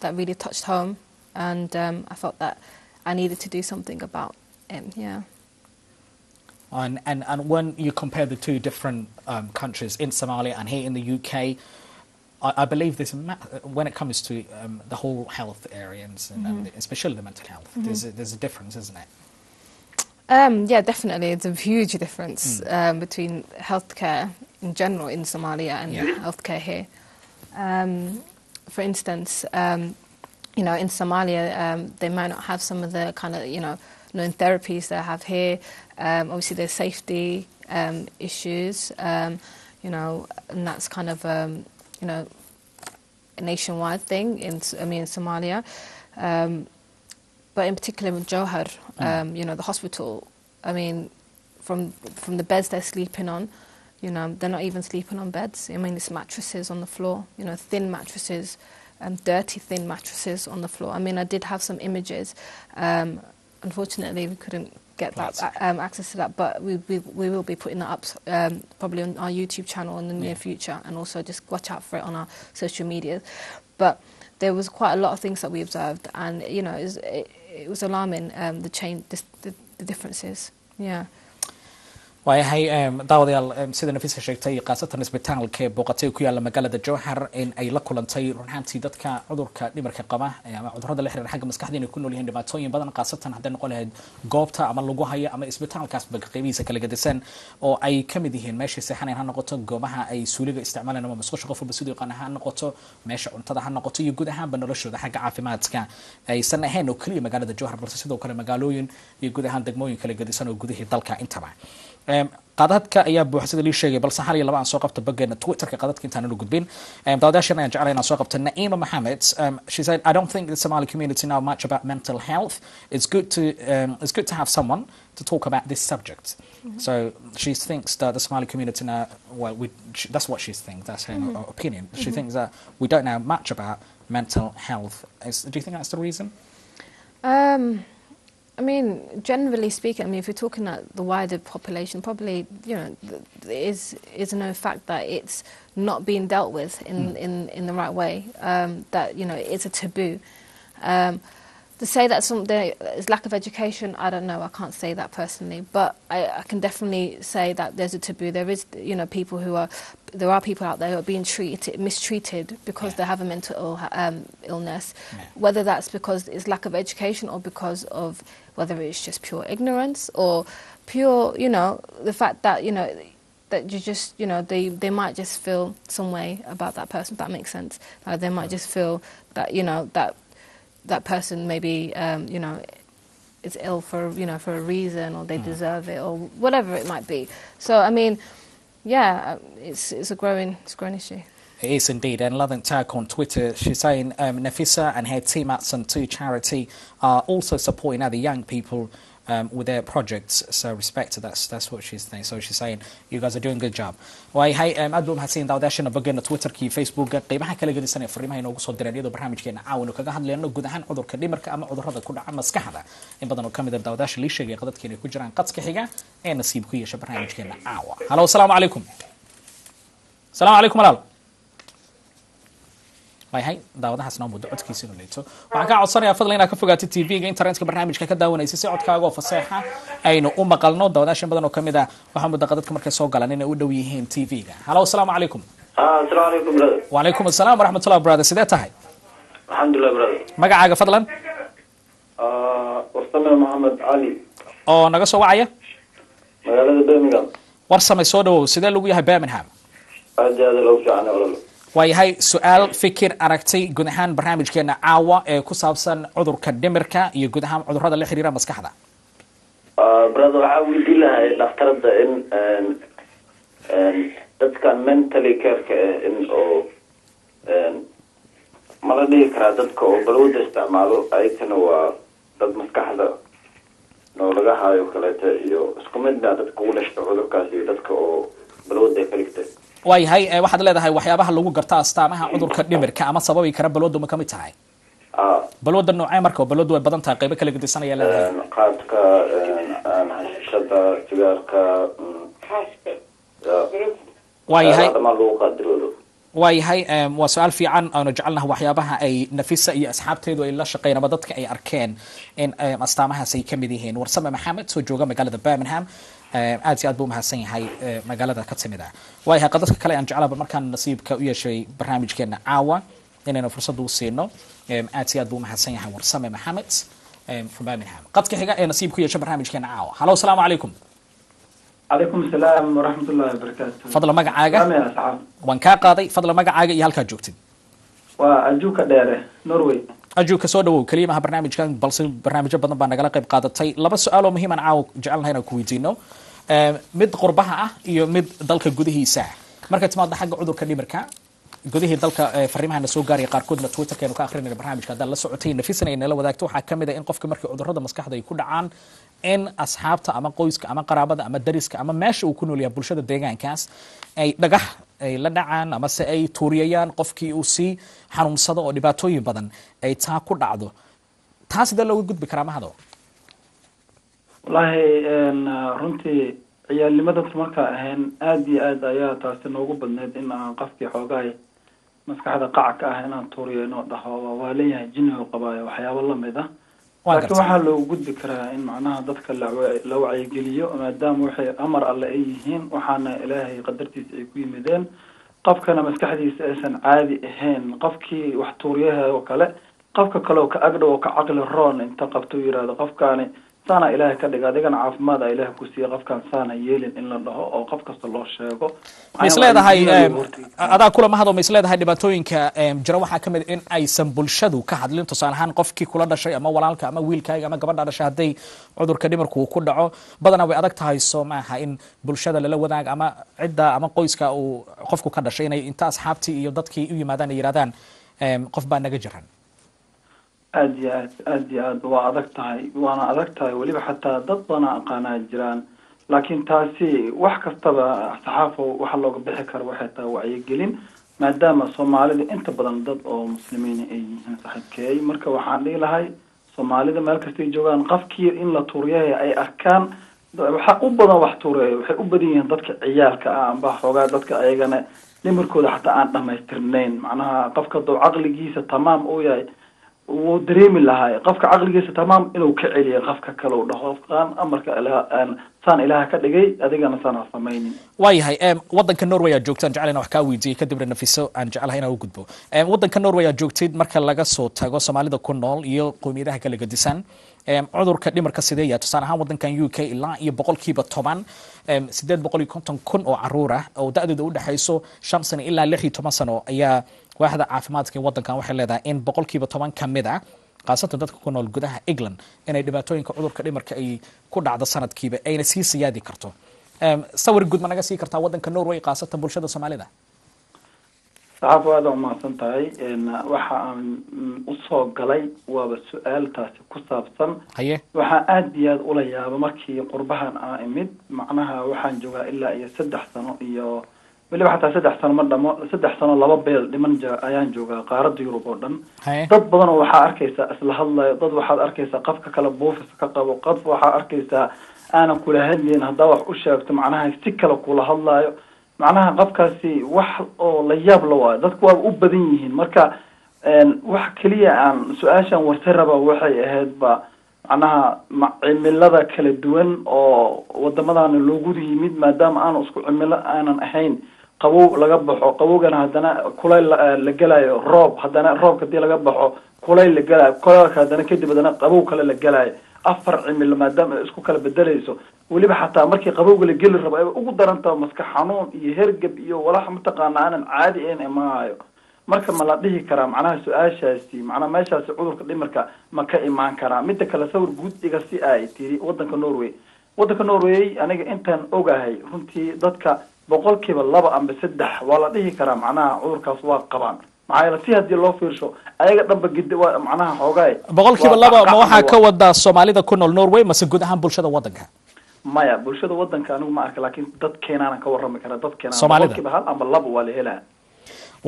S2: that really touched home, and I felt that I needed to do something about it. Yeah.
S1: And when you compare the two different countries in Somalia and here in the UK. I believe this when it comes to the whole health areas and especially the mental health. There's a difference, isn't it?
S2: Yeah, definitely. It's a huge difference between healthcare in general in Somalia and healthcare here. For instance, you know, in Somalia, they might not have some of the kind of known therapies they have here. Obviously, there's safety issues. You know, and that's kind of a nationwide thing in Somalia, but in particular in Jowhar, you know, the hospital. I mean, from the beds they're sleeping on, you know, they're not even sleeping on beds. I mean, it's mattresses on the floor, you know, thin mattresses, dirty thin mattresses on the floor. I mean, I did have some images. Unfortunately, we couldn't get that access to that, but we will be putting that up probably on our YouTube channel in the near future, and also just watch out for it on our social media. But there was quite a lot of things that we observed, and you know, it was alarming, the differences. Yeah.
S1: waayahay daawadayaal sida nafisa sheegtay qaasatan isbitaalka booqatay ku yaala magaalada Jowhar in ay la kulantay runtii dadka cudurka dhimirka qaba ama cudurrada la xiriira xagga maskaxda inay ku nool yihiin dhibaatooyin badan qaasatan haddii noqon lahayd goobta ama lagu hayo ama isbitaalkaas qaybihiisa kala gedisan oo ay kamid yihiin meesha seexanayn ha noqoto goobaha ay suuliga isticmaalaan ama masqusha qof walba sidoo qanaha ha noqoto meesha cuntada ha noqoto iyo guud ahaanba noloshooda xagga caafimaadka aysan ahayn oo kaliya magaalada Jowhar balse sidoo kale magaalooyin iyo guud ahaan degmooyin kala gedisan oo gudaha dalka intaba qadadka ayaa buuxsada lii sheegay balse hal iyo laba aan soo qabto bageena twitterka qadadka intaan u gudbin daawadayaashan ayaan jeclahay inaan soo qabto Naima Mohammed. She said, I don't think the Somali community know much about mental health. It's good to have someone to talk about this subject. So she thinks that the Somali community now, well, that's what she thinks, that's her opinion. She thinks that we don't know much about mental health. Do you think that's the reason?
S2: I mean, generally speaking, I mean, if you're talking at the wider population, probably, you know, is no fact that it's not being dealt with in the right way, that, you know, it's a taboo. To say that there is lack of education, I don't know, I can't say that personally, but I can definitely say that there's a taboo. There is, you know, there are people out there who are being mistreated because they have a mental illness, whether that's because it's lack of education or because of whether it's just pure ignorance or pure, you know, the fact that, you know, that you just, you know, they might just feel some way about that person, if that makes sense. They might just feel that, you know, that person maybe, you know, is ill for, you know, for a reason, or they deserve it, or whatever it might be. So, I mean, yeah, it's a growing issue.
S1: It is indeed. And Loving Tag on Twitter, she's saying Nafisa and her team at Sun2 charity are also supporting other young people with their projects. So respect to that's what she's saying. So she's saying you guys are doing a good job. Way hay aad baan mahadsan daawadaashana bagana Twitterka iyo Facebooka qeybaha kala gedisan ee fariimaha inoogu soo direen iyadoo barnaamijkeena caawino kaga hadlayno guud ahaan cudurka dhimirka ama cudurrada ku dhaca maskaxda. In badan oo kamid ah daawadaasha lii sheegay qadadkeena ku jiraan qadka xiga ee nasiib ku yeesha barnaamijkeena caawa. Hello, assalamu alaykum. Assalamu alaykum walaal. hay daawadahaas noo muddo codkiisa inuu leeyahay waxaan ka codsanayaa fadlan inaad ka fogaato TV-ga internetka barnaamijka ka daawanaysa si codkaaga oo fasaxa aynu u maqalno daawadaashan badan oo kamid ah waxaan muddo qadadka markay soo galaan inay u dhow yihiin TV-ga. Hello, assalamu alaykum.
S16: Assalamu alaykum brother.
S1: Wa alaykum assalam wa rahmatullahi brother. Sidee tahay?
S16: Alhamdulillah brother.
S1: Magacaaga fadlan?
S16: Warsame Muhammad Ali.
S1: oo naga soo wacaya
S16: magaalada Birmingham.
S1: Warsame soo dhawow sidee lagu yahay Birmingham?
S16: aad loo fiican walaal.
S1: waayahay su'aal fikir aragtay guud ahaan barnaamijkeena caawa ee ku saabsan cudurka dhimirka iyo guud ahaan cudurrada la xiriira maskaxda.
S16: Brother, waxaa weydiin lahaa dhakhtarada in dadka mentally care-ka in oo ma la dhihi karaa dadka oo balwada isticmaalo ayagana waa dad maskaxda noo laga haayo kaleeta iyo isku mid baa dadka u dhashta cudurkaas iyo dadka oo balwada ka ligtay.
S1: waayahay waxaad leedahay waxyaabaha lagu garta astaamaha cudurka dhimirka ama sababi kara balwadu ma ka mid tahay? balwada noocee marka balwadu way badan tahay qaybo kala gedisan ayaa leedahay.
S16: qaadka hashada sigaarka
S1: waayahay
S16: ma loo qadiroodo.
S1: waayahay waa su'aal fiican aanu jecelnahay waxyaabaha ay Nafisa iyo asxaabteedu ay la shaqeeyeen ama dadka ay arkeen in astaamahaas ay ka mid yihiin. Warsame Maxamed soo jooga magaalada Birmingham aad iyo aad buu mahadsan yahay magaalada ka timid ah. waayahay qadadka kale aan jeclahay markaan nasiibka u yeeshay barnaamijkeena caawa inaynu fursad u siino aad iyo aad buu mahadsan yahay Warsame Maxamed from Birmingham. qadka xiga ee nasiib ku yeeshay barnaamijkeena caawa. Hello, assalamu alaykum.
S17: عليكم السلام ورحمة الله وبركاته.
S1: فضل مقعاقة وان كاقاضي فضل مقعاقة يهالكا جوكتين
S17: وأجوكا ديره نروي
S1: أجوكا سودو كلمة برنامج كان بلس برنامج بدنا بنقلا قيب قادتي لبس سؤال مهم عاو جعلنا هنا كويتينو مد قربها مد ضلك جوده ساعة مركز ما حق عذر كلمركا جوده ضلك فريمها نسوق جاري قاركود لتويتر كانوا كآخرين البرنامج كذا لسعتين في سنة إن لو ذاك توحى كم إذا إن قفك مركز عذر هذا مسكح هذا يكون عن in asxaabta ama qoyska ama qaraabada ama dariska ama meesha uu ku nool yahay bulshada deegaankaas ay dhagax ay la dhacaan ama se ay tuuriyayaan qofkii uu si xanuunsado oo dhibaatooyin badan ay taa ku dhacdo taas sida looga gudbi karaa mahado.
S17: wallahi runtii ciyaalnimada marka ahayn aad iyo aad ayaa taasi noogu badneed in aan qofkii xoogahay maskaxda qac ka ah inaan tuuriyo inoo dhaho waa leeyahay jinni oo qabaayo waxyaabo la mid ah. laakiin waxaa loogu gudbi karaa in macnaha dadka la wacyigeliyo maadaama waxay amar alle ay yihiin waxaana ilaahay qadartiisa ay ku yimideen qofkana maskaxdiisa aysan caadi ahayn qofkii wax tuuriyaha oo kale qofka kale oo ka agdhow oo ka caqli roon inta qabto yiraahdo qofkaani saana ilaahay ka dhiga adigana caafimaad a ilaahay ku siiya qofkaan saana yeelin in la dhaho oo qof kasta loo sheego
S1: ma isleedahay adaa kula mahado ma isleedahay dhibaatooyinka jira waxaa ka mid in aysan bulshadu ka hadlin tusaale ahaan qofkii kula dhashay ama walaalka ama wiilkaaga ama gabadha dhashay hadday cudurka dhimarku uu ku dhaco badanaa way adag tahay soo maaha in bulshada lala wadaaga ama cidda ama qoyska uu qofku ka dhashay inay inta asxaabtii iyo dadkii u yimaadaan ay yidhahdaan qof baa naga jiran
S17: aad iyo aad waa adag tahay waana adag tahay weliba xataa dad badan aqaanaa jiraan laakiin taasi wax kastaba saxaafo waxa looga bixi karo waxay tahay wacyigelin maadaama soomaalida inta badan dad oo muslimiin ay yihiin saaxiibkeey marka waxaan dhihi lahay soomaalida meel kastay joogaan qofkii in la tuuriyahay ay arkaan waxa u badan wax tuuraya waxay u badan yihiin dadka ciyaalka ah amba xoogaa dadka ayagana dhimirkooda xataa aan dhamaystirnayn macnaha qofka doo caqligiisa tamaam uu yahay wuu dareemi lahaa qofka caqligiisa tamaam inuu ka celiyo qofka kale uu dhaho qofkaan amarka saan ilaaha ka dhigay adigana saan ha samaynin
S1: waayahay waddanka norway aad joogtaan jeclayna wax kaa weydiiyey kadibna nafiso aan jeclahay inaan u gudbo waddanka norway aad joogtid marka laga soo tago soomaalida ku nool iyo qowmiyadaha kala gedisan cudurka dhimarka sideeya tusaale ahaan waddankan UK ilaa iyo 10% 850 kun oo caruur ah oo da'dooda u dhaxayso 5 sano ilaa 16 sano ayaa waaxda caafimaadka waddankan waxay leedahay in 10% ka mid ah qaasatan dadka ku nool gudaha England inay dhibaatooyinka cudurka dhimarka ay ku dhacdo sanadkiiba ayna sii siyaadi karto sawir guud ma naga sii kartaa waddanka Norway qaasatan bulshada Soomaalida
S17: saxaafo aad umahadsan tahay waxa aan usoo galay waaba su-aaltaasi ku saabsan waxaa aad iyo aad ula yaaba markii qurbahan aan imid macnaha waxaan joogaa ilaa iyo 3 sano iyo weliba xataa 3 sano ma dhamo 3 sano 2 beel dhiman ayaan joogaa qaaradda Yurub oo dhan dad badan oo waxaa arkaysaa isla hadlayo dad waxaad arkaysaa qofka kale buufis ka qabo qof waxaa arkaysaa aanan kula hadlayn haddaa wax u sheegto macnaha si kale kula hadlayo macnaha qofkaasi wax oo la yaab la waayo dadku waa u badan yihiin marka wax kaliya aan su-aashan warta raba waxay ahayd ba macnaha cimilada kala duwan oo wadamadaana loogu yimid maadaama aan isku cimilo aanan ahayn qabow laga baxo qabowgana haddana kulayl la gelayo roob haddana roobka hadii laga baxo kulayl la gelayo kulaylka haddana kadib haddana qabow kale la gelayo afar cimilo maadaama isku kala bedelayso weliba xataa markii qabowga la geli rabo ay ugu darantaa maskax xanuun iyo hergab iyo walax mataqaana aanan caadi ahayn imaayo marka ma la dhihi karaa macnaha su-aashaasi macnaha meeshaasi cudurka dhimarka ma ka imaan karaa midda kale sawir guud iga si ay tiri waddanka Norway aniga intaan ogahay runtii dadka 2% amba 3 waa la dhihi karaa macnaha cudurkaas waa qabaan maxaa yeelay si hadii loo fiirsho ayaga dhanba gid waa macnaha xoogay
S1: 2% ma waxaa ka wada Soomaalida ku nool Norway mase guud ahaan bulshada waddanka
S17: maya bulshada waddanka anigu ma arka laakiin dadkeenana ka warrami kara dadkeena 2% amba 2 waa la helaa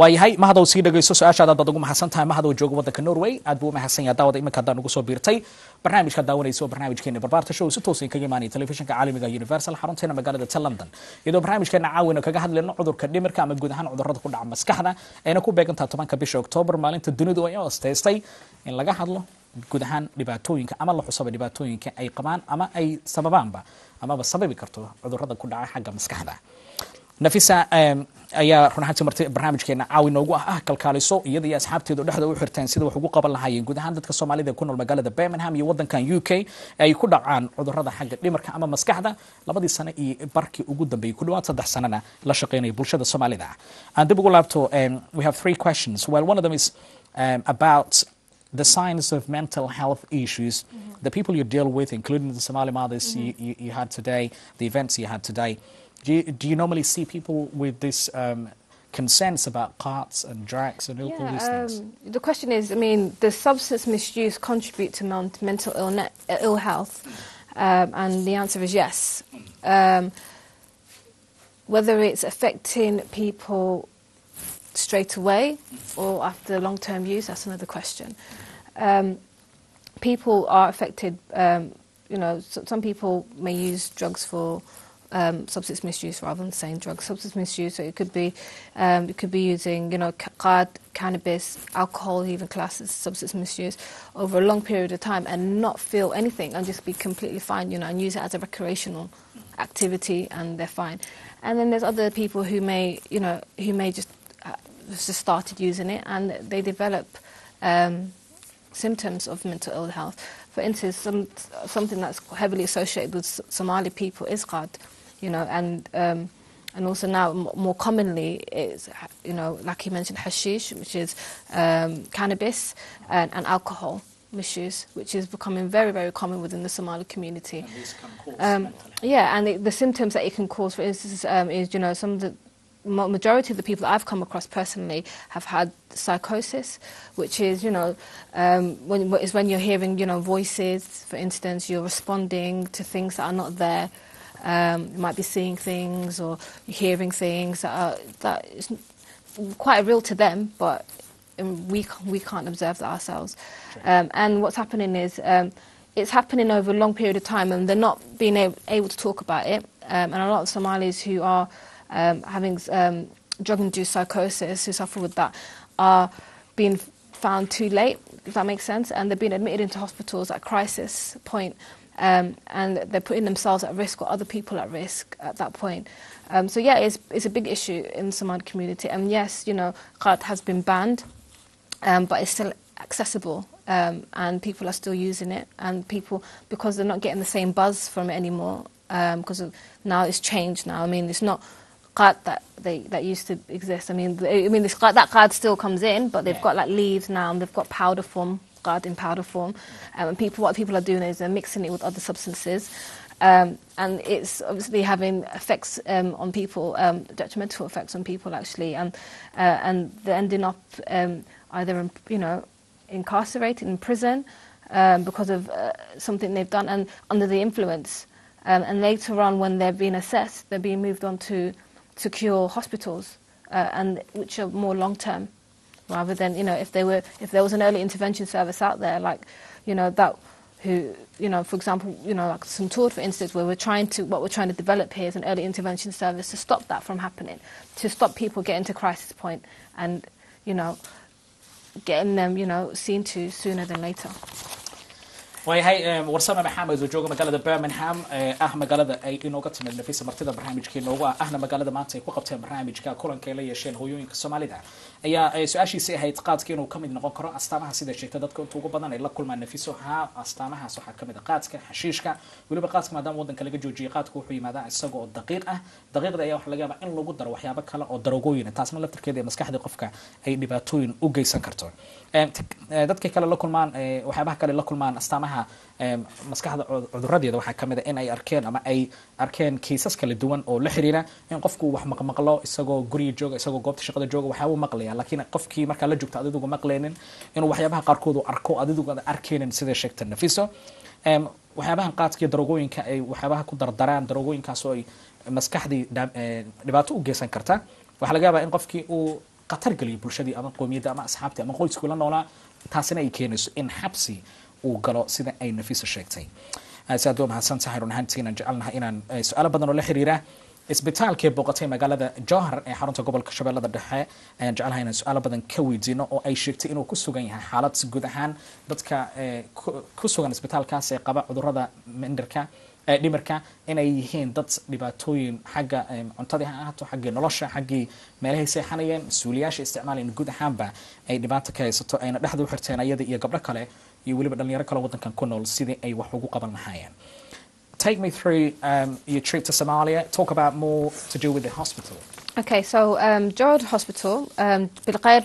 S1: waayahay mahadoo sii dhagayso su-aashaada dad ugu mahadsan tahay mahadoo jooga waddanka Norway aad buu u mahadsan yahay daawada iminka haddaan ugu soo biirtay barnaamijka daawanaysa barnaamijkeena Barbaarta Show si toos ah kaga imaanaya telefishinka caalamiga Universal xarunteena magaalada London iyadoo barnaamijkeena caawina kaga hadlayno cudurka dhimirka ama guud ahaan cudurrada ku dhaca maskaxda ayna ku beegantaa 10 bisha October maalinta dunidu ay aastaystay in laga hadlo guud ahaan dhibaatooyinka ama la xusaba dhibaatooyinka ay qabaan ama ay sababaanba amaba sababi karto cudurrada ku dhaca xagga maskaxda nafisa ayaa run ahaantii martay barnaamijkeena caawin noogu ah kalkaaliso iyada iyo asxaabteedu dhexda u xirteen sida wax ugu qaban lahaayeen guud ahaan dadka Soomaalida ku nool magaalada Birmingham iyo waddankan UK ay ku dhacaan cudurrada xagga dhimarka ama maskaxda labadii sano iyo barkii ugu dambeeyay ku dhawaad 3 sanana la shaqeynay bulshada Soomaalida aan dib ugu laabto we have 3 questions well one of them is about the signs of mental health issues the people you deal with including the Somali mothers you had today the events you had today do you normally see people with this concerns about carts and drugs and all these things?
S2: The question is, I mean, does substance misuse contribute to mental ill health? And the answer is yes. Whether it's affecting people straight away or after long-term use, that's another question. People are affected, you know, some people may use drugs for substance misuse rather than saying drugs. Substance misuse, so it could be using, you know, cannabis, alcohol, even classes substance misuse over a long period of time and not feel anything and just be completely fine, you know, and use it as a recreational activity and they're fine. And then there's other people who may, you know, who may just started using it and they develop symptoms of mental ill health. For instance, something that's heavily associated with Somali people is qad, and also now more commonly is, like you mentioned, hashish, which is cannabis, and alcohol misuse, which is becoming very, very common within the Somali community.
S1: And these can cause mental health.
S2: Yeah, and the symptoms that it can cause, for instance, is, some of the majority of the people that I've come across personally have had psychosis, which is, when you're hearing, voices, for instance, you're responding to things that are not there. You might be seeing things or hearing things that is quite real to them, but we can't observe that ourselves. And what's happening is it's happening over a long period of time, and they're not being able to talk about it. And a lot of Somalis who are having drug-induced psychosis, who suffer with that, are being found too late, if that makes sense, and they're being admitted into hospitals at crisis point. And they're putting themselves at risk or other people at risk at that point. So yeah, it's a big issue in the Somali community. And yes, qad has been banned, but it's still accessible, and people are still using it. And people, because they're not getting the same buzz from it anymore, because now it's changed. Now, I mean, it's not qad that used to exist. I mean, that qad still comes in, but they've got like leaves now, and they've got powder form. qad in powder form, and what people are doing is they're mixing it with other substances, and it's obviously having effects on people, detrimental effects on people actually, and they're ending up either incarcerated in prison because of something they've done and under the influence, and later on when they're being assessed, they're being moved on to secure hospitals, and which are more long term. Rather than, if there was an early intervention service out there, like, that who, for example, like Suntur, for instance, where what we're trying to develop here is an early intervention service to stop that from happening, to stop people getting to crisis point and, getting them, seen to sooner than later.
S1: waayahay warsame maxamed oo jooga magaalada Birmingham magaalada ay inooga timid nafisa martida barnaamijkeena oo ahna magaalada maanta ay ku qabteen barnaamijka kulanka la yeesheen hooyooyinka Soomaalida ayaa su'aashiisa ahayd qaadka inuu kamid noqon karo astaamaha sida sheegtay dadka inta ugu badan ay la kulmaan nafiso astaamahaas waxaa kamid ah qaadka xashiishka waliba qaadka maadaama wadanka laga joojiyay qaadku wuxuu yimaadaa isagoo daqiiq ah daqiiqda ayaa waxa laga yaabaa in lagu daro waxyaabo kale oo darogooyin taasna laftirkeeda maskaxda qofka ay dhibaatooyin u geysan karto dadka kale la kulmaan waxyaabaha kale la kulmaan astaamaha maskaxda cuduradeeda waxaa kamid ah in ay arkeen kiisas kala duwan oo la xiriira in qofku wax maqlo isagoo guriga jooga isagoo goobta shaqada jooga waxa uu maqlaya laakiin qofkii marka la joogto adigu maqleenin inuu waxyaabaha qaarkood uu arko adigu arkeenin sida sheegtay nafiso waxyaabaha qaadka darogooyinka ay waxyaabaha ku dardaraan darogooyinkaas oo ay maskaxdii dhibaato u geysan karta waxa laga yaabaa in qofkii uu qatar galiyo bulshadii ama qoomiyadda ama asxaabtii ama qoyskii la noolaa taasina ay keenayso in xabsi uu galo sida ay nafiso sheegtay saadoo mahadsan tahay run ahaantii inaan jecelnahay inaan su'aalo badan oo la xiriira isbitaalkee booqatay magaalada Jowhar ee xarunta gobolka Shabeellada Dhexe ayaan jecelahay inaan su'aalo badan ka weydiino oo ay sheegtay inuu ku sugan yahay xaalad guud ahaan dadka ku sugan isbitaalkaas ee qaba cudurrada mindhirka dhimirka inay yihiin dad dhibaatooyin xagga cuntada ha ahaato xagga nolosha xagga meelaha seexanayeen suuliyaasha isticmaalayeen guud ahaanba ay dhibaato ka haysato ayna dhexda u xirteen ayada iyo gabdho kale iyo waliba dhalinyaro kale wadankan ku nool sidii ay wax ugu qaban lahaayeen. Take me through your trip to Somalia. Talk about more to do with the hospital.
S2: Okay, so Gerard Hospital, Bilqair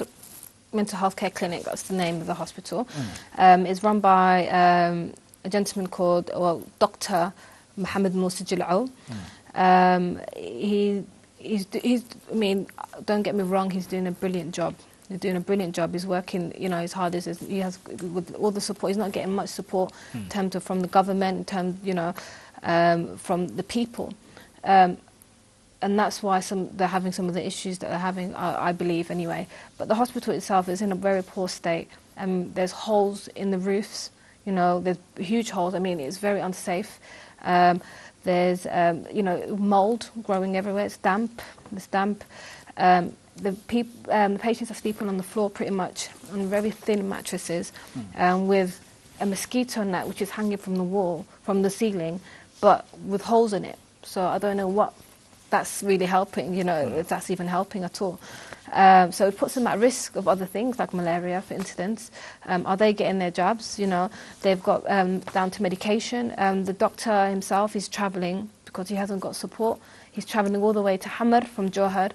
S2: Mental Health Care Clinic, that's the name of the hospital, is run by a gentleman called Dr. Mohammed Musa Jil'o. He's, I mean, don't get me wrong, he's doing a brilliant job. He's doing a brilliant job. He's working, as hard as he has with all the support. He's not getting much support in terms of from the government, in terms, from the people. And that's why they're having some of the issues that they're having, I believe, anyway. But the hospital itself is in a very poor state. There's holes in the roofs, there's huge holes. I mean, it's very unsafe. There's, mold growing everywhere. It's damp. It's damp. The patients are sleeping on the floor pretty much on very thin mattresses, with a mosquito net which is hanging from the wall, from the ceiling, but with holes in it. So I don't know what that's really helping, if that's even helping at all. So it puts them at risk of other things like malaria, for instance. Are they getting their jabs? You know, they've got down to medication. The doctor himself is travelling because he hasn't got support. He's travelling all the way to Hamar from Johar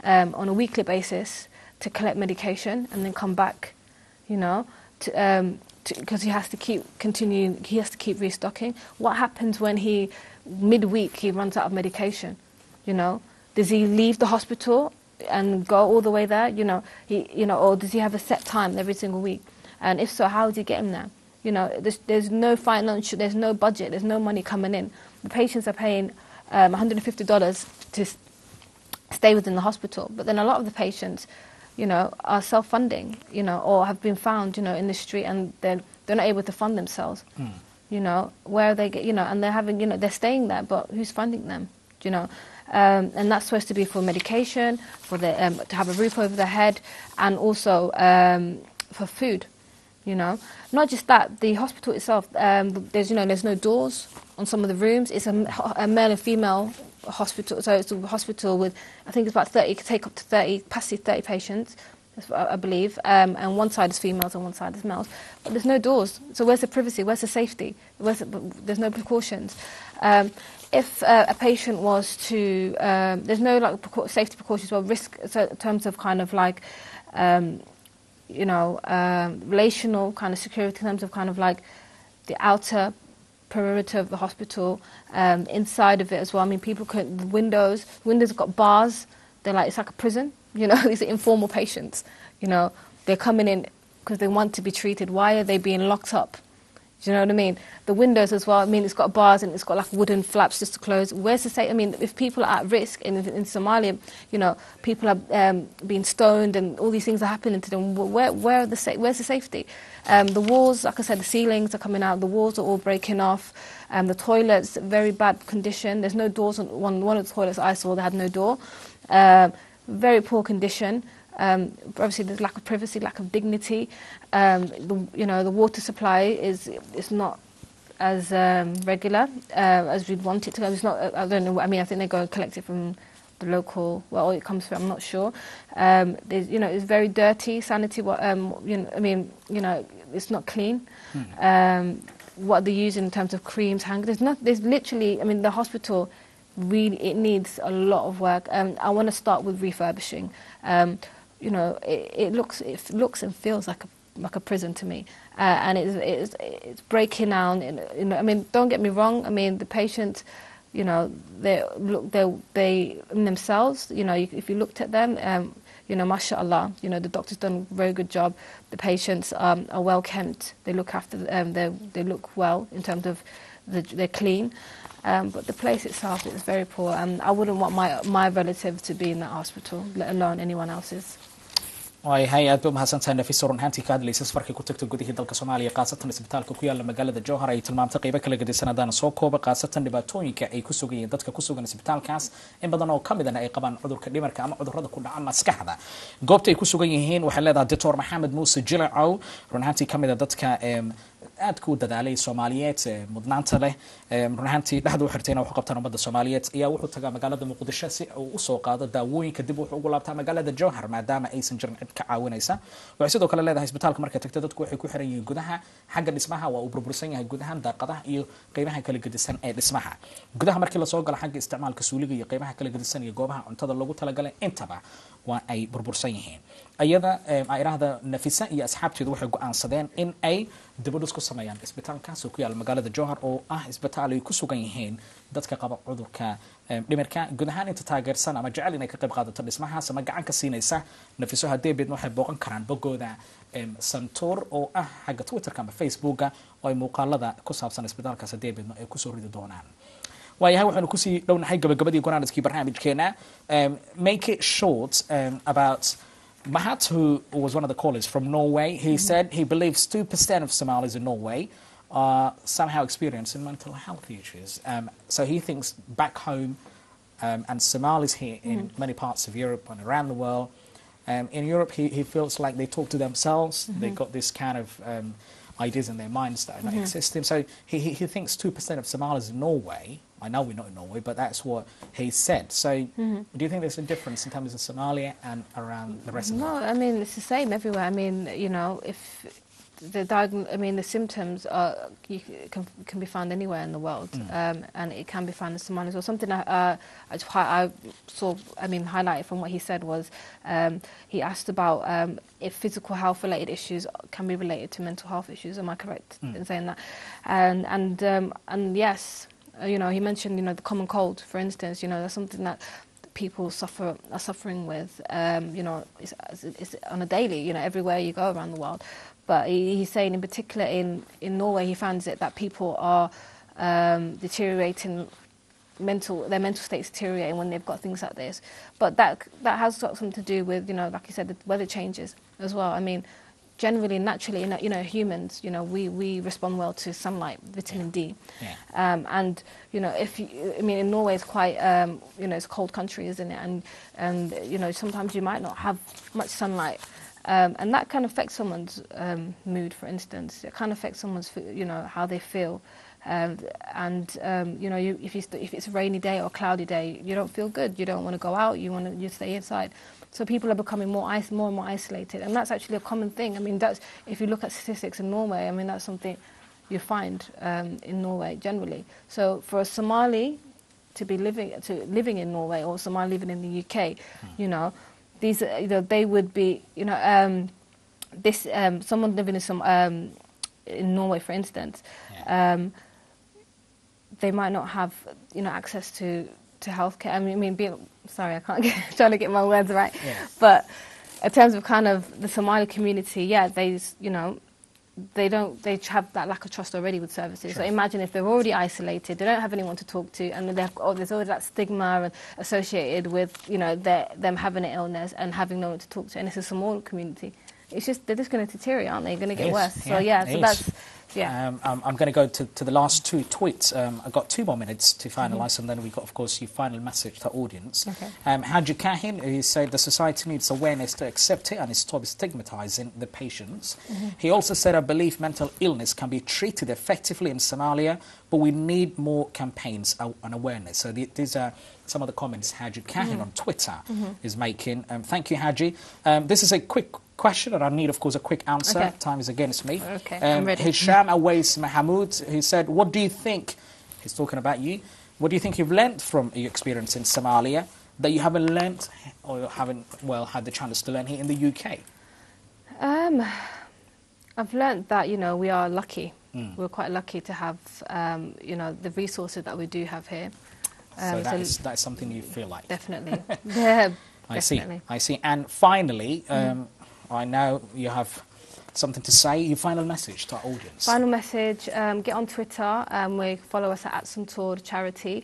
S2: on a weekly basis to collect medication and then come back, you know, because he has to keep continuing. He has to keep restocking. What happens when midweek he runs out of medication? You know, does he leave the hospital and go all the way there? You know, or does he have a set time every single week? And if so, how does he get him there? You know, there's no financial, there's no budget, there's no money coming in. The patients are paying $150 to stay within the hospital, but then a lot of the patients, you know, are self-funding, you know, or have been found, you know, in the street and they're not able to fund themselves. You know, where they get, you know, and they're having, you know, they're staying there, but who's funding them? You know. And that's supposed to be for medication, for the to have a roof over their head, and also for food. You know, not just that. The hospital itself, there's no doors on some of the rooms. It's a male and female hospital, so it's a hospital with, I think it's about 30. It could take up to 30, past 30 patients, I believe. And one side is females and one side is males. But there's no doors. So where's the privacy? Where's the safety? There's no precautions. If a patient was to, there's no like safety precautions or risk, so in terms of kind of like, relational kind of security, in terms of kind of like the outer perimeter of the hospital, inside of it as well. I mean, the windows have got bars. It's like a prison. You know, these are informal patients. You know, they're coming in because they want to be treated. Why are they being locked up? Do you know what I mean? The windows as well, I mean, it's got bars and it's got like wooden flaps just to close. Where's the safety? I mean, if people are at risk in Somalia, you know, people are being stoned and all these things are happening to them, where's the safety? The walls, like I said, the ceilings are coming out, the walls are all breaking off, the toilets, very bad condition. There's no doors on one of the toilets I saw, they had no door. Very poor condition. Obviously, there's lack of privacy, lack of dignity. The water supply is not as regular as we'd want it to. It's not. I don't know. I mean, I think they go and collect it from the local. Well, it comes from. I'm not sure. It's very dirty. Sanity. It's not clean. What they use in terms of creams, there's literally. I mean, the hospital really it needs a lot of work. I want to start with refurbishing. It looks and feels like a prison to me, and it's breaking down. I mean, don't get me wrong. I mean, the patients, you know, they themselves. You know, if you looked at them, mashallah, you know, the doctor's done a very good job. The patients are well kempt. They look after they look well in terms of they're clean. But the place itself is very poor, and I wouldn't want my relative to be in that hospital, let alone anyone else's.
S1: hay aad ba mahadsantahay Nafiso run ahaantii ka hadlaysa safarkii ku tagtay gudihii dalka Soomaaliya qaasatan isbitaalka ku yaala magaalada Johar ay tilmaamtay qaybo kala gedisanadaan soo kooba qaasatan dhibaatooyinka ay ku sugayeen dadka ku sugan isbitaalkaas in badan oo kamid ah ay qabaan cudurka dhimarka ama cudurrada ku dhaca maskaxda goobta ay ku sugan yihiin waxay leedahay Dr. Maxamed Muuse Jilacow run ahaantii kamid ah dadka aad ku dadaalay Soomaaliyeed mudnaanta leh run ahaantii dhaxdu u xirtayna wax qabtaan ummadda Soomaaliyeed ayaa wuxuu tagaa magaalada Muqdisho si uu u soo qaado daawooyinka dib wuxuu ugu laabtaa magaalada Johar maadaama aysan jirin cid ka caawinaysa waxay sidoo kale leedahay isbitaalka marka tagtay dadku waxay ku xiran yihiin gudaha xagga dhismaha waa uu burbursan yahay gudaha daaqadaha iyo qaybaha kala gedisan ee dhismaha gudaha markii la soo galo xagga isticmaalka suuliga iyo qaybaha kala gedisan iyo goobaha cuntada lagu talagalay intaba waa ay burbursan yihiin ayada ay raahda Nafisa iyo asxaabteedu waxay go'aansadeen in ay dibadhus ku sameeyaan isbitaalkaas oo ku yaal magaalada Johar oo ah isbitaal ay ku sugan yihiin dadka qaba cudurka dhimirka gudahaan inta taageersan ama jecel inay ka qayb qaadato dhismahaas ama gacan ka siinaysa Nafiso hadee bid waxay booqan karaan bogooda Santor oo ah xagga Twitterka ama Facebooka oo ay muuqaalada ku saabsan isbitaalkaas hadee bid ay ku soo ridi doonaan waayahay waxaanu ku sii dhownahay gabagabadii go'aanadkii barnaamijkeena make it short about Mahat, who was one of the callers from Norway, he said he believes 2% of Somalis in Norway are somehow experiencing mental health issues. So he thinks back home, and Somalis here in many parts of Europe and around the world, in Europe he feels like they talk to themselves. They got this kind of ideas in their minds that are not existing. So he thinks 2% of Somalis in Norway. I know we're not in Norway, but that's what he said. So do you think there's a difference in terms of Somalia and around the rest of the world?
S2: No, I mean, it's the same everywhere. I mean, you know, if the symptoms can be found anywhere in the world, and it can be found in Somalia as well. Something I saw, highlighted from what he said was he asked about if physical health related issues can be related to mental health issues. Am I correct in saying that? And yes, you know, he mentioned, you know, the common cold, for instance. You know, that's something that people are suffering with. You know, it's on a daily, you know, everywhere you go around the world. But he's saying in particular in Norway, he finds it that people are deteriorating, their mental state's deteriorating when they've got things like this. But that has got something to do with, you know, like you said, the weather changes as well. I mean, generally, naturally, you know, humans, you know, we respond well to sunlight, vitamin D. Yeah. And, you know, in Norway it's quite, you know, it's a cold country, isn't it? And you know, sometimes you might not have much sunlight. And that can affect someone's mood, for instance. It can affect someone's, you know, how they feel. You know, if it's a rainy day or a cloudy day, you don't feel good. You don't want to go out. You stay inside. So people are becoming more and more isolated, and that's actually a common thing. I mean, that's, if you look at statistics in Norway, I mean, that's something you find in Norway generally. So for a Somali to be living in Norway, or Somali living in the UK, you know, these, you know, they would be, you know, someone living in Norway, for instance, they might not have, you know, access to healthcare. I mean, sorry, I can't trying to get my words right. Yeah. But in terms of kind of the Somali community, yeah, they have that lack of trust already with services. Sure. So imagine if they're already isolated, they don't have anyone to talk to, and there's always that stigma associated with, you know, them having an illness and having no one to talk to, and it's a small community. It's just, they're just going to deteriorate, aren't they? They're going to get worse. Yeah, so yeah, so that's. Yeah.
S1: I'm going to go to the last two tweets. I've got 2 more minutes to finalise, and then we've got, of course, your final message to audience. Okay. Haji Kahin, he said the society needs awareness to accept it and stop stigmatising the patients. He also said, I believe mental illness can be treated effectively in Somalia, but we need more campaigns and awareness. So these are some of the comments Haji Kahin on Twitter is making. Thank you, Haji. This is a quick question, and I need, of course, a quick answer. Okay. Time is against me.
S2: Okay, I'm ready.
S1: Hisham Awais Mahamoud, he said, what do you think, he's talking about you, what do you think you've learnt from your experience in Somalia that you haven't learnt or haven't, well, had the chance to learn here in the UK?
S2: I've learnt that, you know, we are lucky. We're quite lucky to have, you know, the resources that we do have here.
S1: So that's something you feel like?
S2: Definitely. Yeah,
S1: I see. And finally, I know you have something to say. Your final message to our audience.
S2: Final message, get on Twitter. Follow us at Suntor Charity,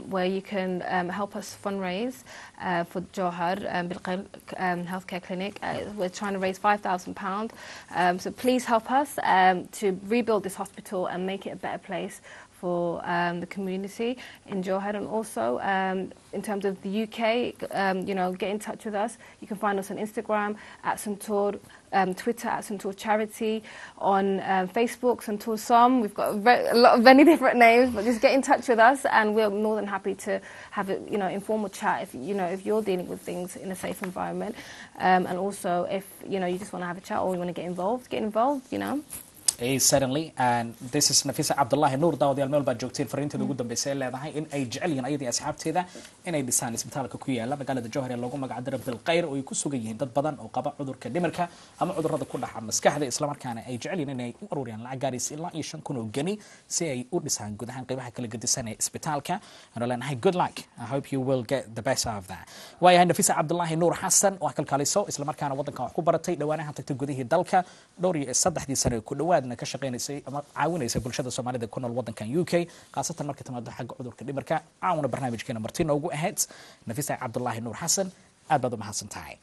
S2: where you can help us fundraise for Johar Healthcare Clinic. We're trying to raise £5,000. So please help us to rebuild this hospital and make it a better place for the community in Johar. And also, in terms of the UK, you know, get in touch with us. You can find us on Instagram at Suntor, Twitter at Suntor Charity, on Facebook, Suntor Som. We've got many different names, but just get in touch with us, and we're more than happy to have a, you know, informal chat if, you know, if you're dealing with things in a safe environment, and also if, you know, you just want to have a chat or you want to get involved, you know.
S1: Certainly, and this is Nafisa Abdullahi Noor daawadayaal meel baad joogteen fariinteeda ugu dambeysay leedahay in ay jecel yihiin ayadii asxaabteeda inay dhisaan isbitaalka ku yaala magaalada Johor ee lagu magac daray Bilqeyr oo ay ku sugan yihiin dad badan oo qaba cudurka dhimirka ama cudurrada ku dhaca maskaxda isla markaana ay jecel yihiin inay u ururiyaan lacag gaaraysa ilaa 5,000 oo gani si ay u dhisaan guud ahaan qaybaha kala gedisan ee isbitaalka. And leenahay good luck. I hope you will get the best out of that. Waayahay Nafisa Abdullahi Noor Xasan oo kalkaaliso isla markaana wadanka wax ku baratay dhawaanaha tagtay gudihii dalka dhowr iyo 3 sano ku dhawaad ka shaqeynaysay ama caawinaysay bulshada Soomaalida ku nool wadankan UK qaasatan markay timaado xagga cudurka dhimirka. Caawina barnaamijkeena martina ugu ahayd Nafisa Abdullahi Noor Xasan, aad baad u mahadsantahay.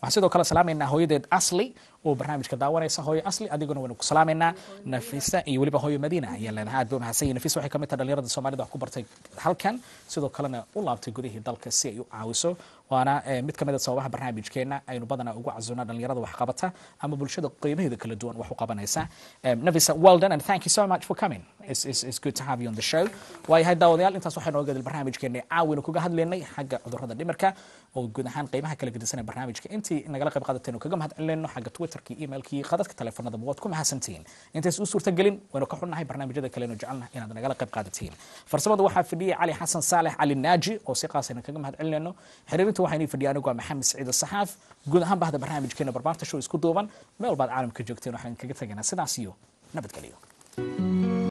S1: waxaan sidoo kale salaameynaa hooyadeed Asli oo barnaamijka daawanaysa. hooyo Asli adiguna waynu ku salaameynaa. Nafisa iyo waliba hooyo Madiina ayaa leedahay aad buu mahadsan. Nafisa waxay kamid tahay dhalinyarada Soomaalida wax ku bartay halkan sidoo kalena u laabtay gudihii dalka si ay u caawiso waana mid ka mid ah sababaha barnaamijkeena aynu badanaa ugu casuunaa dhalinyarada wax qabata ama bulshada qeybaheeda kala duwan wax u qabanaysa. Nafisa, well done and thank you so much for coming. It's good to have you on the show. waayahay daawadayaal intaas waxaynu ogaadil barnaamijkeena caawina kuga hadlaynay xagga cudurrada dhimirka oo guud ahaan qeybaha kala gedisanay barnaamijka intii nagala qayb qaadateen oo kaga mahadcelinayno xagga twitterkii emailkii qadadka telefoonada waad ku mahadsantihiin intaas u suurtagelin waynu ka xunnahay barnaamijyada kale inuu jecelnahay inaad nagala qayb qaadatiin farsamada waxaa fadhiyay cali xasan saalex cali naaji oo si qaas ah kaga mahadcelinayno xiriirinta waxaynu fadhiyay anigu maxamed saciid saxaaf guud ahaan bahda barnaamijkeena barbaarta show isku duuban meel baad caalamka joogteen waxaan kaga tagnaa sidaas iyo nabadgelyo